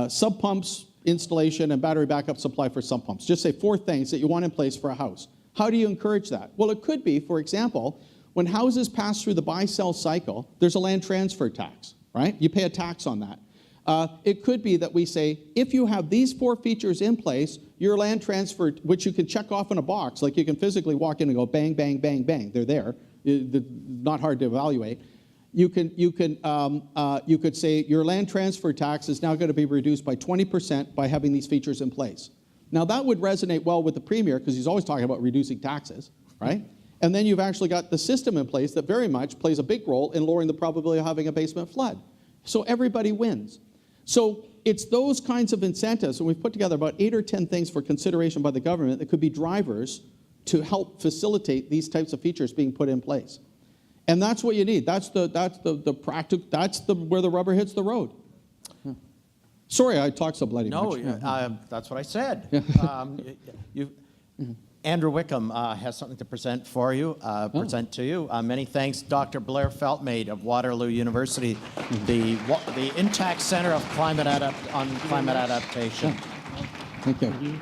sub pumps installation, and battery backup supply for sub pumps. Just say 4 things that you want in place for a house. How do you encourage that? Well, it could be, for example, when houses pass through the buy-sell cycle, there's a land transfer tax, right? You pay a tax on that. It could be that we say, if you have these 4 features in place, your land transfer, which you can check off in a box, like you can physically walk in and go bang, bang, bang, bang, they're there. They're not hard to evaluate. You could say your land transfer tax is now going to be reduced by 20% by having these features in place. Now that would resonate well with the Premier, because he's always talking about reducing taxes, right? And then you've actually got the system in place that very much plays a big role in lowering the probability of having a basement flood. So everybody wins. So it's those kinds of incentives, and we've put together about 8 or 10 things for consideration by the government that could be drivers to help facilitate these types of features being put in place. And that's what you need. That's where the rubber hits the road. Sorry, I talked so bloody much. No, that's what I said. Andrew Wickham has something to present for you, present to you. Many thanks, Dr. Blair Feltmate of Waterloo University, the Intact Center of Climate Adaptation. Thank you.